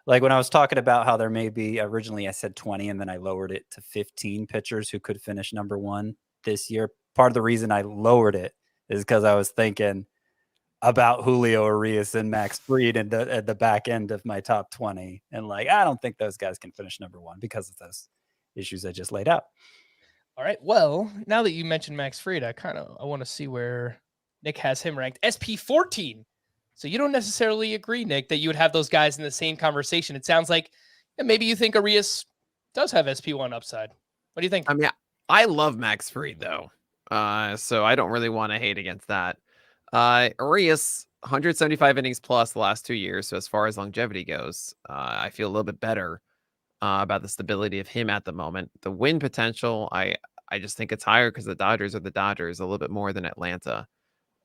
like when I was talking about how there may be, originally I said 20 and then I lowered it to 15 pitchers who could finish number 1 this year. Part of the reason I lowered it is because I was thinking about Julio Urias and Max Fried at the back end of my top 20. And like, I don't think those guys can finish number one because of those issues I just laid out. All right. Well, now that you mentioned Max Fried, I want to see where Nick has him ranked. SP 14. So you don't necessarily agree, Nick, that you would have those guys in the same conversation. It sounds like maybe you think Urias does have SP1 upside. What do you think? I mean, I love Max Fried though. So I don't really want to hate against that. Urias, 175 innings plus the last 2 years. So as far as longevity goes, I feel a little bit better about the stability of him at the moment. The win potential, I just think it's higher because the Dodgers are the Dodgers a little bit more than Atlanta.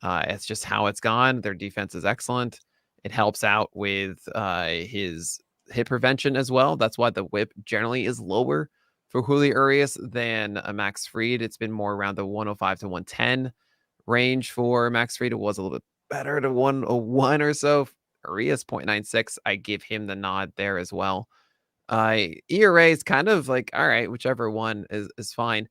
It's just how it's gone. Their defense is excellent. It helps out with his hit prevention as well. That's why the whip generally is lower for Julio Urias than a Max Fried. It's been more around the 105 to 110 range for Max Fried. It was a little bit better to 101 or so. Urias 0.96. I give him the nod there as well. ERA is kind of like, all right, whichever one is fine.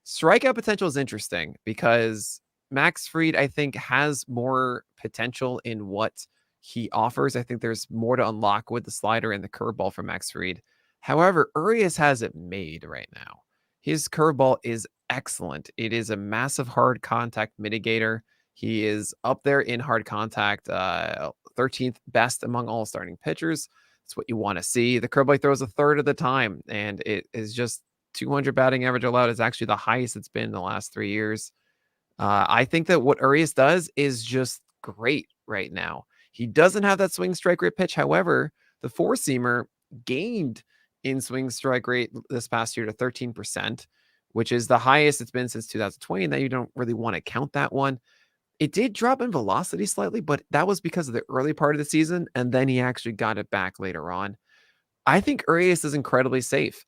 Strikeout potential is interesting because Max Fried, I think, has more potential in what he offers. I think there's more to unlock with the slider and the curveball for Max Fried. However, Urias has it made right now. His curveball is excellent. It is a massive hard contact mitigator. He is up there in hard contact, 13th best among all starting pitchers. That's what you want to see. The curveball throws a third of the time, and it is just 200 batting average allowed is actually the highest it's been in the last 3 years. I think that what Urias does is just great right now. He doesn't have that swing strike rate pitch. However, the four-seamer gained in swing strike rate this past year to 13%, which is the highest it's been since 2020. Now you don't really want to count that one. It did drop in velocity slightly, but that was because of the early part of the season, and then he actually got it back later on. I think Urias is incredibly safe.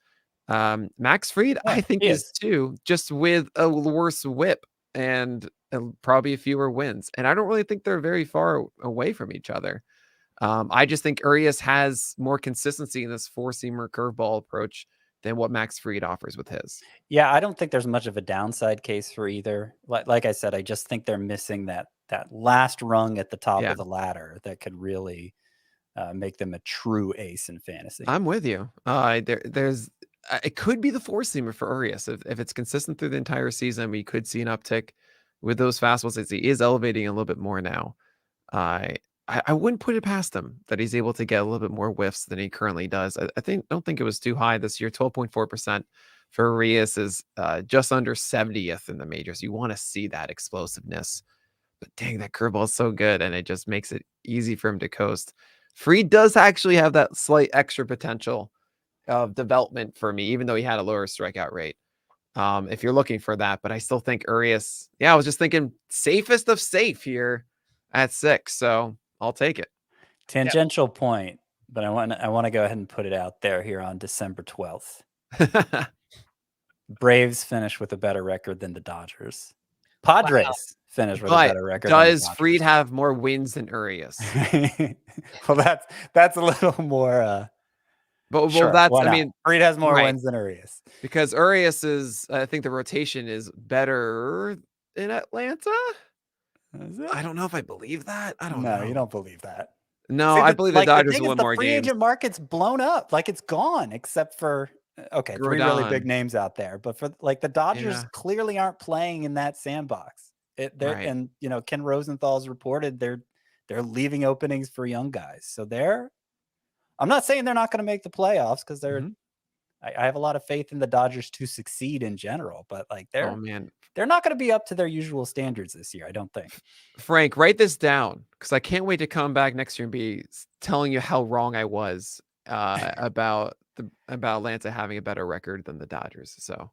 Max Fried, I think, is too, just with a worse whip and probably fewer wins. And I don't really think they're very far away from each other. I just think Urias has more consistency in this four-seamer curveball approach than what Max Fried offers with his. Yeah, I don't think there's much of a downside case for either. Like I said, I just think they're missing that last rung at the top of the ladder that could really make them a true ace in fantasy. I'm with you. There's it could be the four-seamer for Urias. If it's consistent through the entire season, we could see an uptick with those fastballs as he is elevating a little bit more now. I wouldn't put it past him that he's able to get a little bit more whiffs than he currently does. I don't think it was too high this year. 12.4% for Urias is just under 70th in the majors. You want to see that explosiveness. But dang, that curveball is so good, and it just makes it easy for him to coast. Fried does actually have that slight extra potential of development for me, even though he had a lower strikeout rate. If you're looking for that, but I still think Urias, I was just thinking safest of safe here at 6. So I'll take it. Tangential point, but I want to go ahead and put it out there here on December 12th. Braves finish with a better record than the Dodgers. Padres finish with a better record. Does Fried have more wins than Urias? Well, that's a little more. But sure, that's, I mean, Fried has more wins than Urias because Urias is, I think the rotation is better in Atlanta. I don't know if I believe that. I don't know. No, you don't believe that. No, I believe the Dodgers will win more games. The free agent market's blown up. Like, it's gone, except for, three really big names out there. But for the Dodgers clearly aren't playing in that sandbox. And, Ken Rosenthal's reported they're leaving openings for young guys. So I'm not saying they're not going to make the playoffs because I have a lot of faith in the Dodgers to succeed in general, but they're not going to be up to their usual standards this year, I don't think. Frank, write this down because I can't wait to come back next year and be telling you how wrong I was about Atlanta having a better record than the Dodgers. So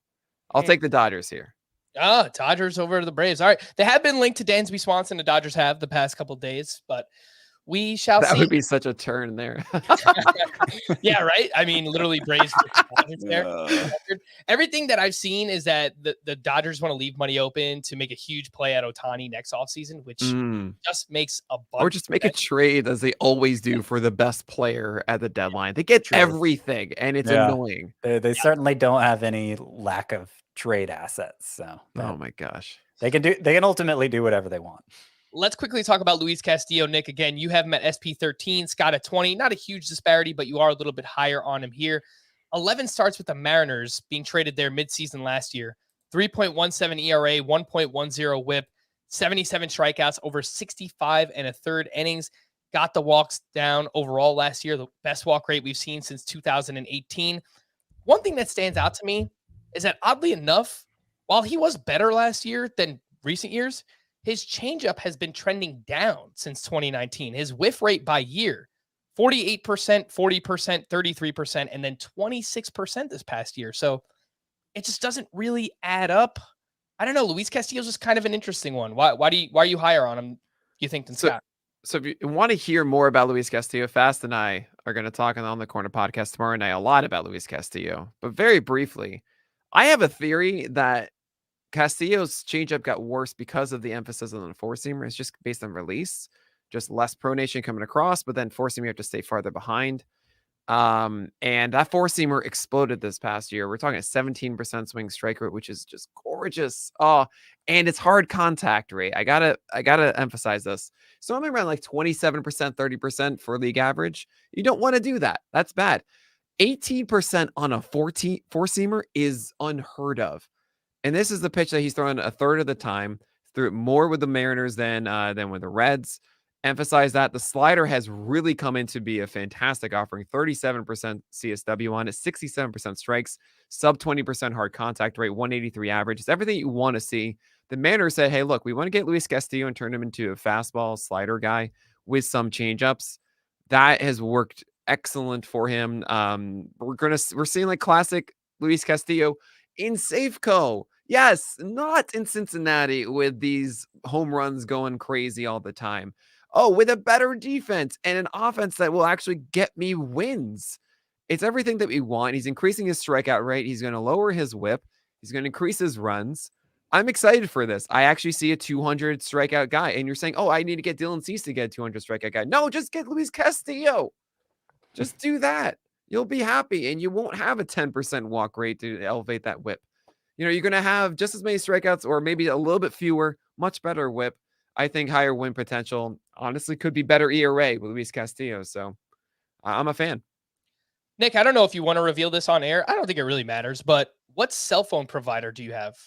I'll take the Dodgers here. Dodgers over the Braves. All right. They have been linked to Dansby Swanson. The Dodgers have the past couple of days, but we shall see. That would be such a turn there. Yeah, right? I mean, literally Braves there. Everything that I've seen is that the Dodgers want to leave money open to make a huge play at Ohtani next offseason, which just makes a bunch. Or just make a trade as they always do for the best player at the deadline. They get everything, and it's annoying. They certainly don't have any lack of trade assets. So oh my gosh. They can ultimately do whatever they want. let's quickly talk about Luis Castillo. Nick, again, you have him at SP 13, Scott at 20. Not a huge disparity, but you are a little bit higher on him here. 11 starts with the Mariners, being traded there midseason last year. 3.17 ERA, 1.10 whip, 77 strikeouts, over 65 and a third innings. Got the walks down overall last year, the best walk rate we've seen since 2018. One thing that stands out to me is that, oddly enough, while he was better last year than recent years, his changeup has been trending down since 2019. His whiff rate by year, 48%, 40%, 33%, and then 26% this past year. So it just doesn't really add up. I don't know. Luis Castillo's just kind of an interesting one. Why are you higher on him, do you think, than Scott? So if you want to hear more about Luis Castillo, Fast and I are going to talk on the Corner podcast tomorrow night a lot about Luis Castillo. But very briefly, I have a theory that Castillo's changeup got worse because of the emphasis on the four-seamer. It's just based on release, just less pronation coming across, but then four-seamer you have to stay farther behind. And that four-seamer exploded this past year. We're talking a 17% swing strike rate, which is just gorgeous. Oh, and it's hard contact rate. I gotta emphasize this. So I'm around like 27%, 30% for league average. You don't want to do that. That's bad. 18% on a four-seamer is unheard of. And this is the pitch that he's throwing a third of the time. Threw it more with the Mariners than with the Reds. Emphasize that the slider has really come in to be a fantastic offering. 37% CSW on it, 67% strikes, sub 20% hard contact rate, 183 average. It's everything you want to see. The Mariners said, hey, look, we want to get Luis Castillo and turn him into a fastball slider guy with some changeups. That has worked excellent for him. We're seeing like classic Luis Castillo in Safeco. Yes, not in Cincinnati with these home runs going crazy all the time. Oh, with a better defense and an offense that will actually get me wins. It's everything that we want. He's increasing his strikeout rate. He's going to lower his whip. He's going to increase his runs. I'm excited for this. I actually see a 200 strikeout guy. And you're saying, oh, I need to get Dylan Cease to get a 200 strikeout guy. No, just get Luis Castillo. Just do that. You'll be happy. And you won't have a 10% walk rate to elevate that whip. You know, you're going to have just as many strikeouts or maybe a little bit fewer, much better whip. I think higher win potential, honestly, could be better ERA with Luis Castillo. So I'm a fan. Nick, I don't know if you want to reveal this on air. I don't think it really matters, but what cell phone provider do you have?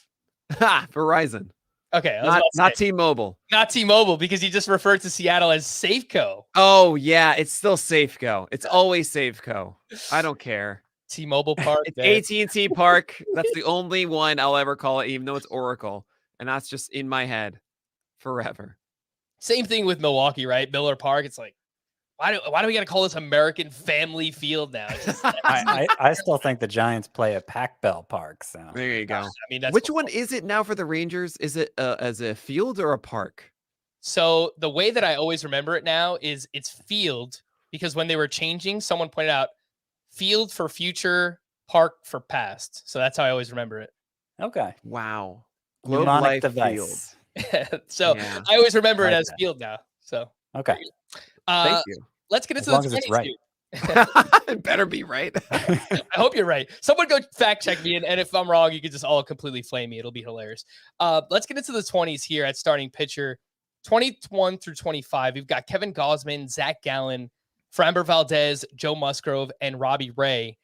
Verizon. Okay. Not T-Mobile. Not T-Mobile, because you just referred to Seattle as Safeco. Oh, yeah. It's still Safeco. It's always Safeco. I don't care. T-Mobile Park. It's AT&T Park. That's the only one I'll ever call it, even though it's Oracle. And that's just in my head forever. Same thing with Milwaukee, right? Miller Park. It's like, why do we got to call this American Family Field now? I still think the Giants play at Pac Bell Park. So there you go. I mean, that's which one is it now for the Rangers? Is it as a field or a park? So the way that I always remember it now is it's field, because when they were changing, someone pointed out field for future, park for past. So that's how I always remember it. Okay. Wow. Globe Life device. So yeah. I always remember it as field now. So okay. Thank you. Let's get into the 20s right. It better be right. I hope you're right. Someone go fact check me, and if I'm wrong, you can just all completely flame me. It'll be hilarious. Let's get into the 20s here at starting pitcher. 21 through 25. We've got Kevin Gausman, Zach Gallen, Framber Valdez, Joe Musgrove, and Robbie Ray.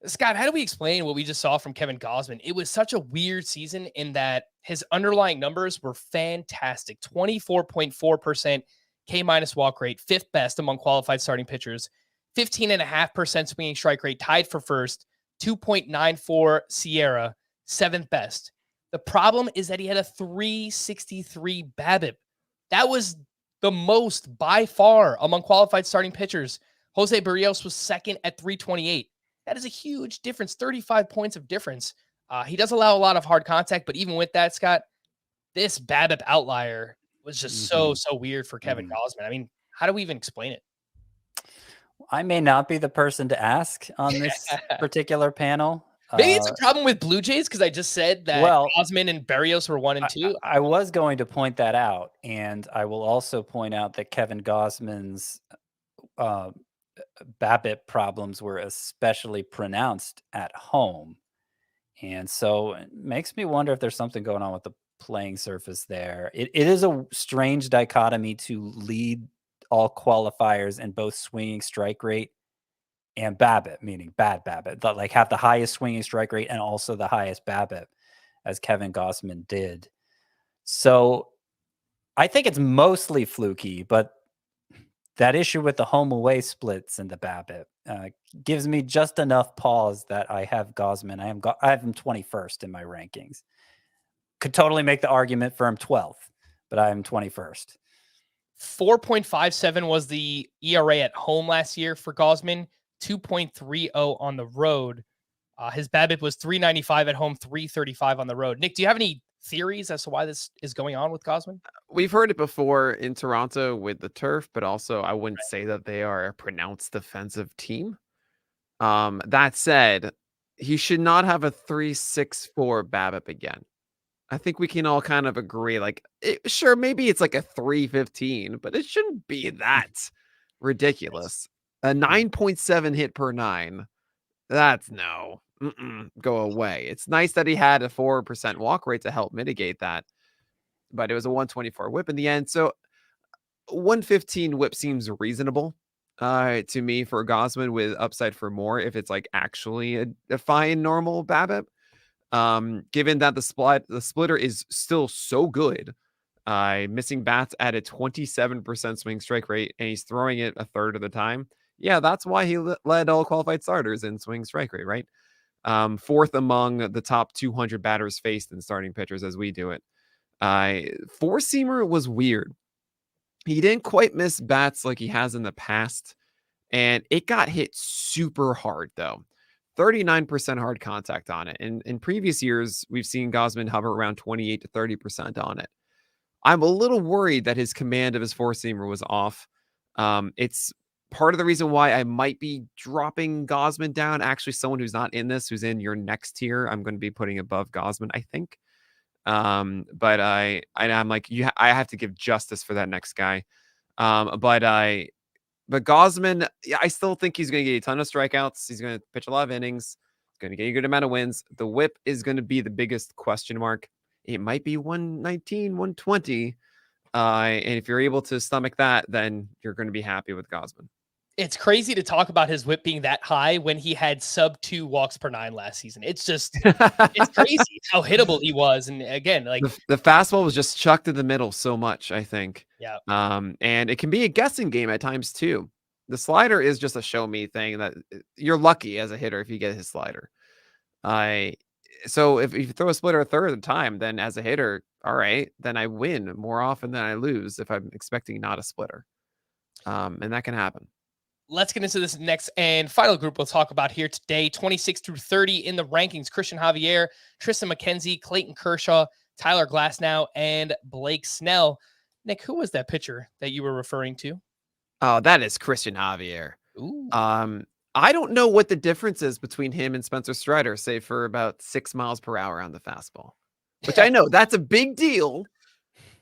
Scott, how do we explain what we just saw from Kevin Gausman? It was such a weird season in that his underlying numbers were fantastic. 24.4% K- walk rate, fifth best among qualified starting pitchers. 15.5% swinging strike rate, tied for first. 2.94 Sierra, seventh best. The problem is that he had a 363 BABIP. That was the most by far among qualified starting pitchers. Jose Barrios was second at 328. That is a huge difference, 35 points of difference. He does allow a lot of hard contact, but even with that, Scott, this BABIP outlier was just so weird for Kevin Gausman. I mean, how do we even explain it? I may not be the person to ask on this particular panel. Maybe it's a problem with Blue Jays, because I just said that Gausman and Barrios were 1 and 2. I was going to point that out, and I will also point out that Kevin Gausman's BABIP problems were especially pronounced at home. And so it makes me wonder if there's something going on with the playing surface there. It is a strange dichotomy to lead all qualifiers in both swinging strike rate and BABIP, meaning bad BABIP, like have the highest swinging strike rate and also the highest BABIP, as Kevin Gausman did. So I think it's mostly fluky, but that issue with the home away splits and the BABIP gives me just enough pause that I have Gausman. I have him 21st in my rankings. Could totally make the argument for him 12th, but I am 21st. 4.57 was the ERA at home last year for Gausman, 2.30 on the road. His BABIP was 395 at home, 335 on the road. Nick, do you have any theories as to why this is going on with Gausman? We've heard it before in Toronto with the turf, but also I wouldn't say that they are a pronounced defensive team. That said, he should not have a 3.64 BABIP again. I think we can all kind of agree, like, sure, maybe it's like a 315, but it shouldn't be that ridiculous. A 9.7 hit per 9. That's no. Go away. It's nice that he had a 4% walk rate to help mitigate that, but it was a 124 whip in the end. So 115 whip seems reasonable to me for Gausman, with upside for more if it's like actually a fine normal BABIP. Given that the splitter is still so good, missing bats at a 27% swing strike rate, and he's throwing it a third of the time. Yeah, that's why he led all qualified starters in swing strike rate, right? Fourth among the top 200 batters faced in starting pitchers as we do it. Four-seamer was weird. He didn't quite miss bats like he has in the past, and it got hit super hard, though. 39% hard contact on it. And in previous years, we've seen Gausman hover around 28 to 30% on it. I'm a little worried that his command of his four-seamer was off. It's part of the reason why I might be dropping Gausman down. Actually, someone who's not in this, who's in your next tier, I'm going to be putting above Gausman, I think. But I'm like, I have to give justice for that next guy. But Gausman, I still think he's going to get a ton of strikeouts. He's going to pitch a lot of innings. He's going to get a good amount of wins. The whip is going to be the biggest question mark. It might be 119, 120. And if you're able to stomach that, then you're going to be happy with Gausman. It's crazy to talk about his whip being that high when he had sub 2 walks per 9 last season. It's just, it's crazy how hittable he was. And again, like the fastball was just chucked in the middle so much, I think. Yeah. And it can be a guessing game at times too. The slider is just a show me thing that you're lucky as a hitter if you get his slider. So if you throw a splitter a third of the time, then as a hitter, all right, then I win more often than I lose if I'm expecting not a splitter. And that can happen. Let's get into this next and final group we'll talk about here today. 26 through 30 in the rankings: Christian Javier, Tristan McKenzie, Clayton Kershaw, Tyler Glasnow, and Blake Snell. Nick, who was that pitcher that you were referring to? Oh, that is Christian Javier. Ooh. I don't know what the difference is between him and Spencer Strider, say for about 6 miles per hour on the fastball, which I know that's a big deal.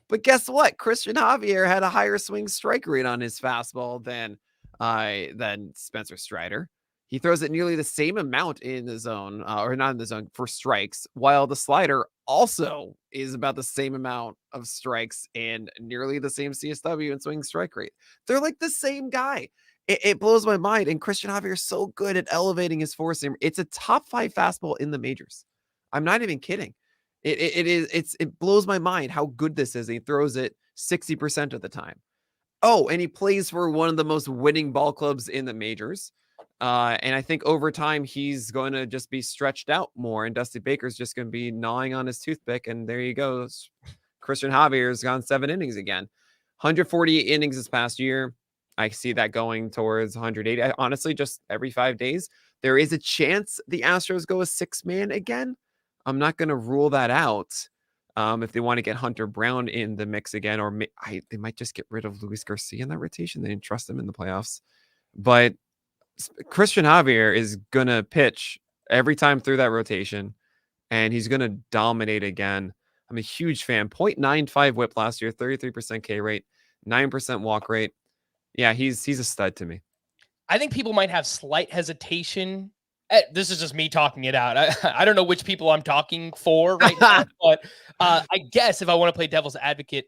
But guess what? Christian Javier had a higher swing strike rate on his fastball than Spencer Strider. He throws it nearly the same amount in the zone, or not in the zone, for strikes, while the slider also is about the same amount of strikes and nearly the same CSW and swing strike rate. They're like the same guy. It blows my mind. And Christian Javier is so good at elevating his four-seamer. It's a top 5 fastball in the majors. I'm not even kidding. It blows my mind how good this is. He throws it 60% of the time. Oh, and he plays for one of the most winning ball clubs in the majors. And I think over time, he's going to just be stretched out more. And Dusty Baker's just going to be gnawing on his toothpick. And there you go. Christian Javier's gone 7 innings again. 148 innings this past year. I see that going towards 180. Honestly, just every 5 days. There is a chance the Astros go a 6-man again. I'm not going to rule that out. If they want to get Hunter Brown in the mix again, or they might just get rid of Luis Garcia in that rotation. They didn't trust him in the playoffs. But Christian Javier is going to pitch every time through that rotation, and he's going to dominate again. I'm a huge fan. 0.95 whip last year, 33% K rate, 9% walk rate. Yeah, he's a stud to me. I think people might have slight hesitation This is just me talking it out. I don't know which people I'm talking for right now, but I guess if I want to play devil's advocate,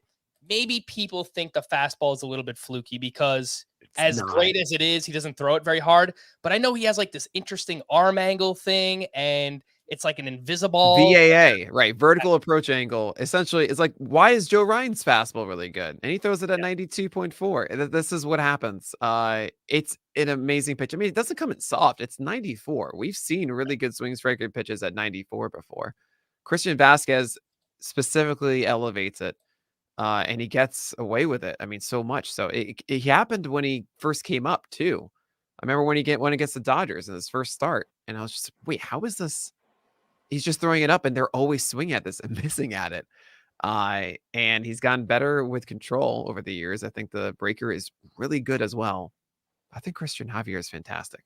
maybe people think the fastball is a little bit fluky because as great as it is, he doesn't throw it very hard. But I know he has like this interesting arm angle thing, and it's like an invisible VAA, right? Vertical approach angle. Essentially, it's like, why is Joe Ryan's fastball really good? And he throws it at 92.4. This is what happens. It's an amazing pitch. I mean, it doesn't come in soft. It's 94. We've seen really good swing striker pitches at 94 before. Christian Vazquez specifically elevates it. And he gets away with it. I mean, so much. So it happened when he first came up too. I remember when he went against the Dodgers in his first start, and I was just, wait, how is this? He's just throwing it up, and they're always swinging at this and missing at it. And he's gotten better with control over the years. I think the breaker is really good as well. I think Christian Javier is fantastic.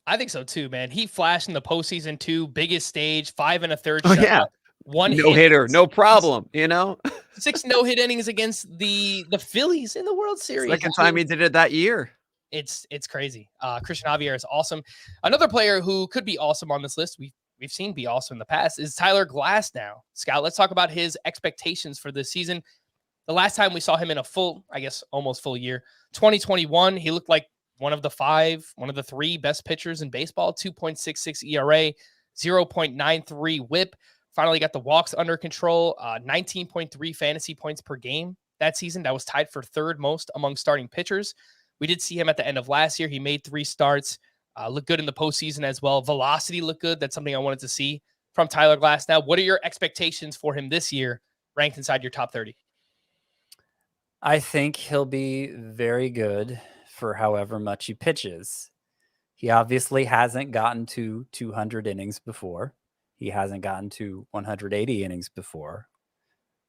I think so too, man. He flashed in the postseason too, biggest stage, 5 1/3. Oh yeah, one no hitter, no problem. 6 no-hit innings against the Phillies in the World Series. Second time he did it that year. It's crazy. Christian Javier is awesome. Another player who could be awesome on this list, we've seen be awesome in the past, is Tyler Glasnow. Scott, let's talk about his expectations for this season. The last time we saw him in a full, I guess, almost full year, 2021, he looked like one of the 3 best pitchers in baseball, 2.66 ERA, 0.93 whip. Finally got the walks under control, 19.3 fantasy points per game that season. That was tied for 3rd most among starting pitchers. We did see him at the end of last year. He made 3 starts, looked good in the postseason as well. Velocity looked good. That's something I wanted to see from Tyler Glasnow. What are your expectations for him this year, ranked inside your top 30? I think he'll be very good for however much he pitches. He obviously hasn't gotten to 200 innings before. He hasn't gotten to 180 innings before.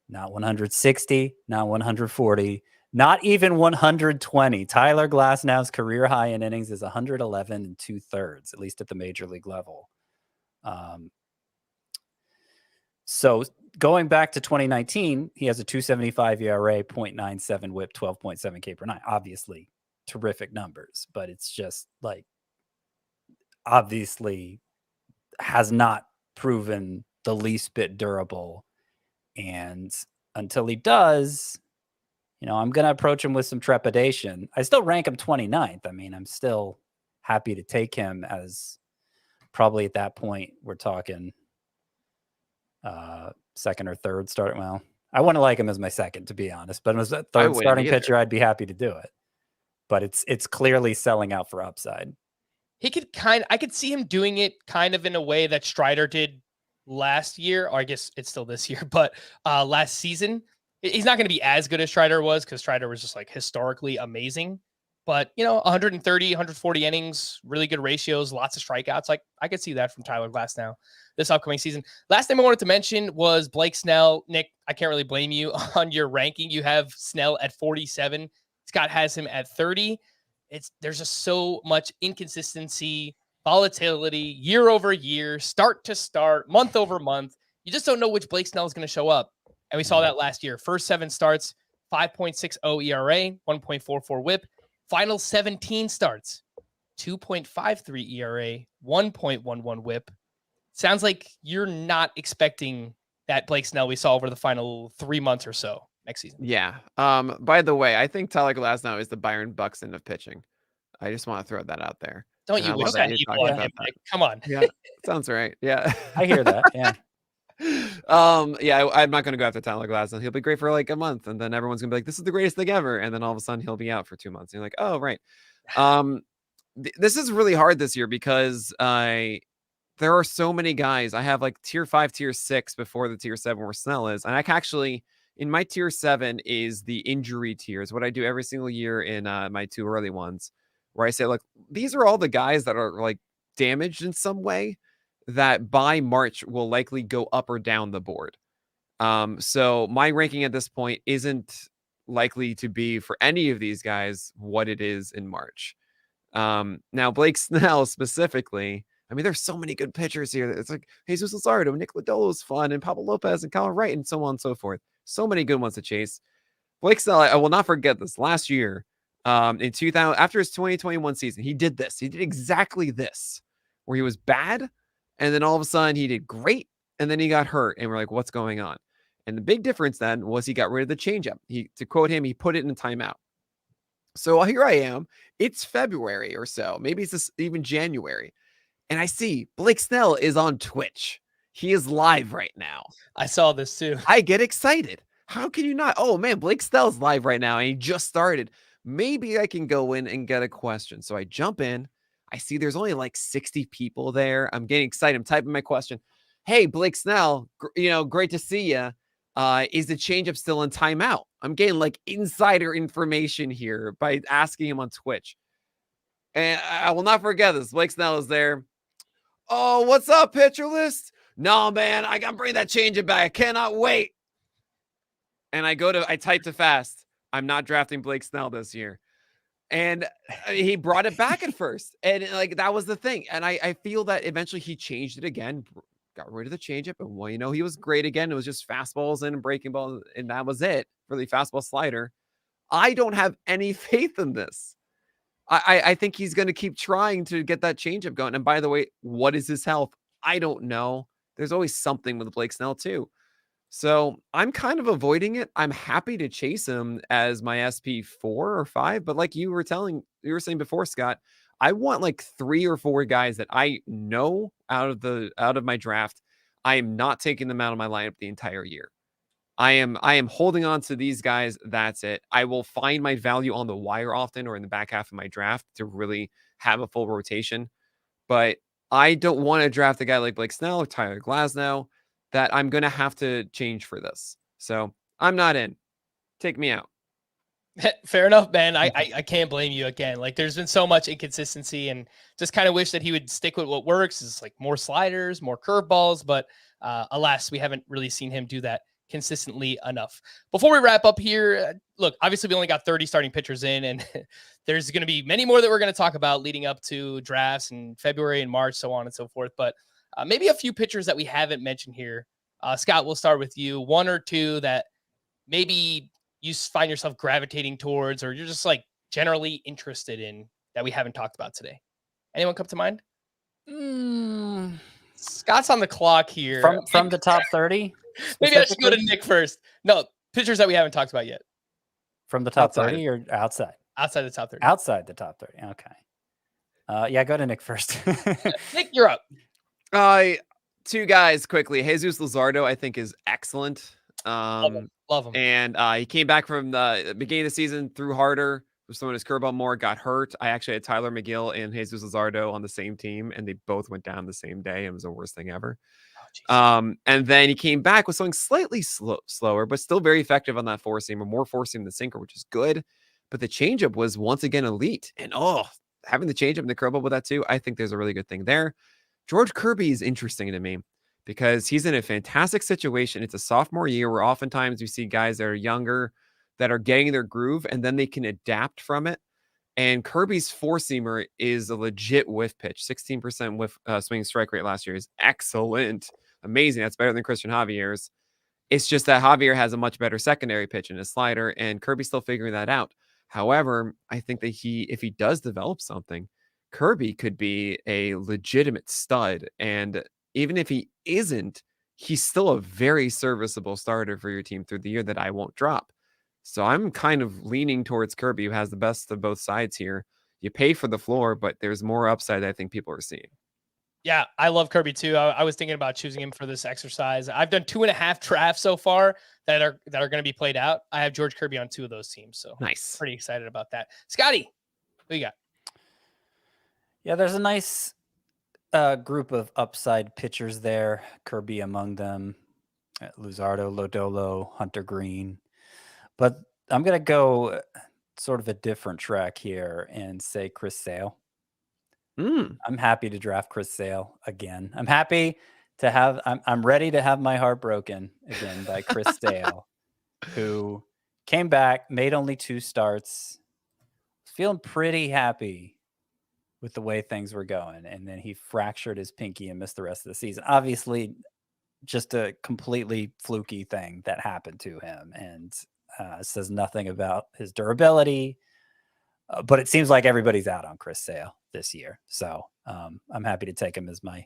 Not 160, not 140, not even 120. Tyler Glasnow's career high in innings is 111 2/3, at least at the major league level. So going back to 2019, he has a 2.75 ERA, 0.97 whip, 12.7 K per nine. Obviously, terrific numbers, but it's just like obviously has not proven the least bit durable. And until he does, I'm going to approach him with some trepidation. I still rank him 29th. I mean, I'm still happy to take him as probably at that point, we're talking 2nd or 3rd start. Well, I want to like him as my 2nd, to be honest, but as a 3rd starting pitcher, I'd be happy to do it. But it's clearly selling out for upside. I could see him doing it kind of in a way that Strider did last year, or I guess it's still this year, but last season. He's not going to be as good as Strider was, because Strider was just like historically amazing. But, 130, 140 innings, really good ratios, lots of strikeouts. Like, I could see that from Tyler Glasnow this upcoming season. Last thing I wanted to mention was Blake Snell. Nick, I can't really blame you on your ranking. You have Snell at 47. Scott has him at 30. There's just so much inconsistency, volatility, year over year, start to start, month over month. You just don't know which Blake Snell is going to show up. And we saw that last year. First 7 starts, 5.60 ERA, 1.44 whip. Final 17 starts, 2.53 ERA, 1.11 whip. Sounds like you're not expecting that Blake Snell we saw over the final 3 months or so next season. Yeah. By the way, I think Tyler Glasnow is the Byron Buxton of pitching. I just want to throw that out there. Don't you wish that evil on him, Nick? Come on. Yeah, sounds right. Yeah. I hear that. Yeah. I'm not going to go after Tyler Glasnow. He'll be great for like a month, and then everyone's gonna be like, this is the greatest thing ever, and then all of a sudden he'll be out for 2 months. And you're like, oh, right. This is really hard this year because there are so many guys. I have like tier 5, tier 6 before the tier 7 where Snell is, and I can actually, in my tier 7 is the injury tiers, what I do every single year in my 2 early ones, where I say, like, these are all the guys that are like damaged in some way that by March will likely go up or down the board. So my ranking at this point isn't likely to be for any of these guys what it is in March. Now, Blake Snell specifically, I mean, there's so many good pitchers here. It's like Jesus Luzardo, Nick Lodolo is fun, and Pablo Lopez and Kyle Wright, and so on and so forth. So many good ones to chase. Blake Snell, I will not forget this. Last year, in 2000, after his 2021 season, he did this. He did exactly this, where he was bad, and then all of a sudden he did great, and then he got hurt, and we're like, what's going on? And the big difference then was he got rid of the changeup. To quote him, he put it in a timeout. So here I am. It's February or so. Maybe it's even January. And I see Blake Snell is on Twitch. He is live right now. I saw this too. I get excited. How can you not? Oh man, Blake Snell's live right now and he just started. Maybe I can go in and get a question. So I jump in. I see there's only like 60 people there. I'm getting excited. I'm typing my question. Hey, Blake Snell, great to see you. Is the changeup still in timeout? I'm getting like insider information here by asking him on Twitch. And I will not forget this. Blake Snell is there. Oh, what's up, pitcher list? No, man, I got to bring that changeup back. I cannot wait. And I type to fast. I'm not drafting Blake Snell this year. And he brought it back at first. And like, that was the thing. And I feel that eventually he changed it again, got rid of the changeup. And well, he was great again. It was just fastballs and breaking balls. And that was it for the fastball slider. I don't have any faith in this. I think he's going to keep trying to get that changeup going. And by the way, what is his health? I don't know. There's always something with Blake Snell too. So I'm kind of avoiding it. I'm happy to chase him as my SP 4 or 5. But like you were saying before, Scott, I want like 3 or 4 guys that I know out of my draft. I am not taking them out of my lineup the entire year. I am holding on to these guys. That's it. I will find my value on the wire often or in the back half of my draft to really have a full rotation. But I don't want to draft a guy like Blake Snell or Tyler Glasnow that I'm going to have to change for this. So I'm not in. Take me out. Fair enough, man. I can't blame you again. Like there's been so much inconsistency and just kind of wish that he would stick with what works. Is like more sliders, more curveballs, but alas, we haven't really seen him do that consistently enough. Before we wrap up here, look, obviously we only got 30 starting pitchers in, and there's going to be many more that we're going to talk about leading up to drafts in February and March, so on and so forth. But maybe a few pitchers that we haven't mentioned here. Scott, we'll start with you. 1 or 2 that maybe you find yourself gravitating towards, or you're just like generally interested in that we haven't talked about today. Anyone come to mind? Scott's on the clock here. From the top 30? Maybe I should go to Nick first. No, pitchers that we haven't talked about yet. From the top 30 or outside? Outside the top 30. Outside the top 30. Okay. Yeah, go to Nick first. Nick, you're up. 2 guys quickly. Jesus Luzardo, I think, is excellent. Love him. And he came back from the beginning of the season, threw harder, was throwing his curveball more, got hurt. I actually had Tyler McGill and Jesus Luzardo on the same team, and they both went down the same day. It was the worst thing ever. And then he came back with something slightly slower, but still very effective on that four seamer, more four seam than sinker, which is good. But the changeup was once again elite. And having the changeup and the curveball with that too, I think there's a really good thing there. George Kirby is interesting to me because he's in a fantastic situation. It's a sophomore year where oftentimes you see guys that are younger that are getting their groove and then they can adapt from it. And Kirby's four-seamer is a legit whiff pitch. 16% whiff swing strike rate last year is excellent. Amazing. That's better than Christian Javier's. It's just that Javier has a much better secondary pitch in his slider, and Kirby's still figuring that out. However, I think that if he does develop something, Kirby could be a legitimate stud. And even if he isn't, he's still a very serviceable starter for your team through the year that I won't drop. So I'm kind of leaning towards Kirby, who has the best of both sides here. You pay for the floor, but there's more upside I think people are seeing. Yeah, I love Kirby too. I was thinking about choosing him for this exercise. I've done 2.5 drafts so far that are going to be played out. I have George Kirby on 2 of those teams, so nice. Pretty excited about that. Scotty, who you got? Yeah, there's a nice group of upside pitchers there. Kirby among them, Luzardo, Lodolo, Hunter Green. But I'm going to go sort of a different track here and say Chris Sale. I'm happy to draft Chris Sale again. I'm happy to have, I'm ready to have my heart broken again by Chris Sale, who came back, made only 2 starts, feeling pretty happy with the way things were going. And then he fractured his pinky and missed the rest of the season. Obviously, just a completely fluky thing that happened to him. And says nothing about his durability. But it seems like everybody's out on Chris Sale this year. So I'm happy to take him as my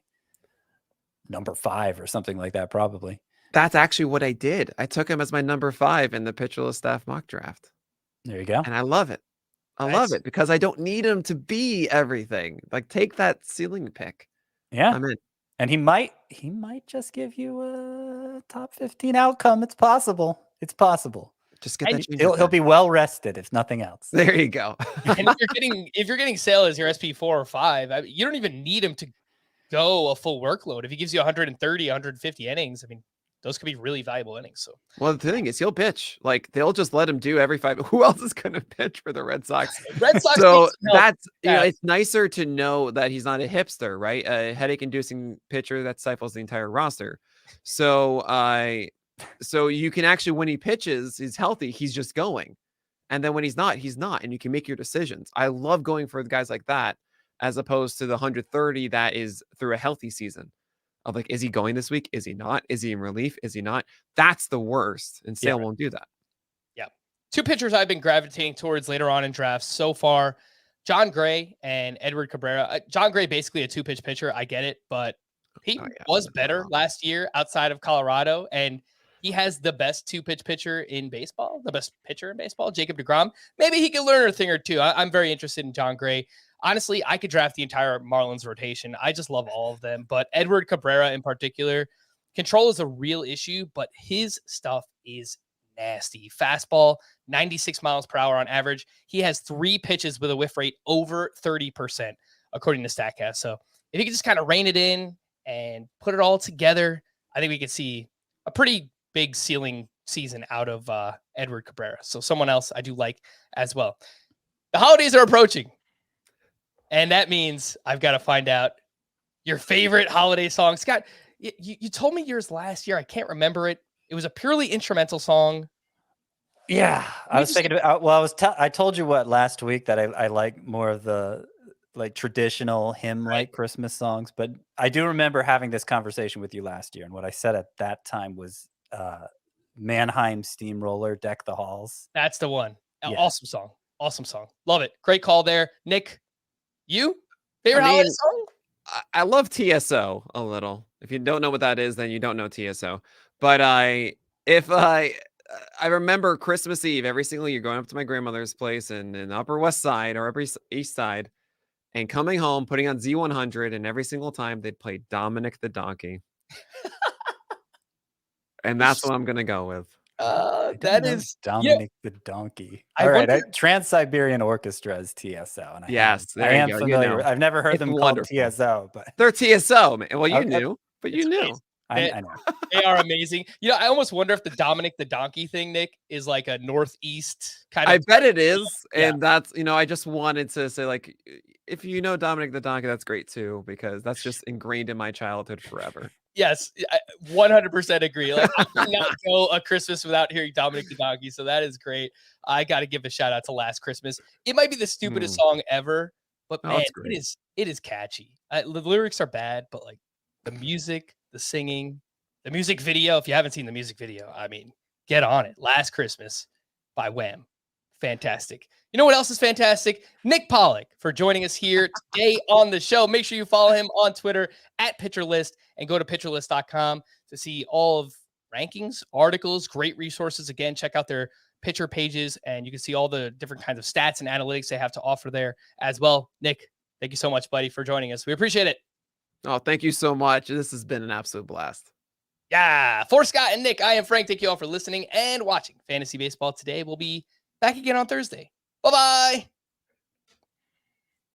number 5 or something like that, probably. That's actually what I did. I took him as my number 5 in the Pitcherless Staff mock draft. There you go. And I love it. I love it because I don't need him to be everything. Like, take that ceiling pick. Yeah. I'm in. And he might just give you a top 15 outcome. It's possible. It's possible. Just get that. He'll be well rested, if nothing else. There you go. And if you're getting Sale as your SP 4 or 5, you don't even need him to go a full workload. If he gives you 130, 150 innings, I mean, those could be really valuable innings. So, well, the thing is, he'll pitch. Like, they'll just let him do every 5. Who else is going to pitch for the Red Sox? Red Sox. So that's it's nicer to know that he's not a hipster, right? A headache-inducing pitcher that stifles the entire roster. So, so you can actually, when he pitches, he's healthy. He's just going, and then when he's not, and you can make your decisions. I love going for the guys like that, as opposed to the 130 that is through a healthy season. Of like, is he going this week? Is he not? Is he in relief? Is he not? That's the worst. And Sale won't do that. Yeah. 2 pitchers I've been gravitating towards later on in drafts so far, John Gray and Edward Cabrera. John Gray, basically a 2-pitch pitcher. I get it, but he was better last year outside of Colorado. And he has the best 2-pitch pitcher in baseball, the best pitcher in baseball, Jacob deGrom. Maybe he can learn a thing or two. I'm very interested in John Gray. Honestly, I could draft the entire Marlins rotation. I just love all of them. But Edward Cabrera in particular, control is a real issue, but his stuff is nasty. Fastball, 96 miles per hour on average. He has 3 pitches with a whiff rate over 30%, according to StatCast. So if he can just kind of rein it in and put it all together, I think we could see a pretty big ceiling season out of Edward Cabrera. So someone else I do like as well. The holidays are approaching. And that means I've got to find out your favorite holiday song. Scott, you told me yours last year. I can't remember it. It was a purely instrumental song. Yeah, I was thinking about. Well, I told you what last week that I like more of the like traditional hymn-like Christmas songs. But I do remember having this conversation with you last year, and what I said at that time was Mannheim Steamroller, Deck the Halls. That's the one. Yeah. Awesome song. Awesome song. Love it. Great call there, Nick. You favorite holiday song? I love TSO a little. If you don't know what that is, then you don't know TSO. But I remember Christmas Eve every single year going up to my grandmother's place in the Upper West Side or Upper East Side, and coming home, putting on Z100, and every single time they'd play Dominic the Donkey. And that's what I'm gonna go with. That is Dominic the Donkey. All right, Trans-Siberian Orchestra is TSO. And I am familiar. You know. I've never heard them called TSO, but they're TSO, man. Well, you knew, but you knew. I know. They are amazing. You know, I almost wonder if the Dominic the Donkey thing, Nick, is like a Northeast kind of. I bet it is, and that's, you know, I just wanted to say, like, if you know Dominic the Donkey, that's great too, because that's just ingrained in my childhood forever. Yes, I 100% agree. Like, I cannot go a Christmas without hearing Dominic the Donkey, so that is great. I got to give a shout out to Last Christmas. It might be the stupidest song ever, but man, it is catchy. The lyrics are bad, but like the music, the singing, the music video. If you haven't seen the music video, I mean, get on it. Last Christmas by Wham. Fantastic. You know what else is fantastic? Nick Pollack for joining us here today on the show. Make sure you follow him on Twitter at PitcherList and go to pitcherlist.com to see all of rankings, articles, great resources. Again, check out their pitcher pages and you can see all the different kinds of stats and analytics they have to offer there as well. Nick, thank you so much, buddy, for joining us. We appreciate it. Oh, thank you so much. This has been an absolute blast. Yeah. For Scott and Nick, I am Frank. Thank you all for listening and watching Fantasy Baseball today. We'll be back again on Thursday. Bye-bye.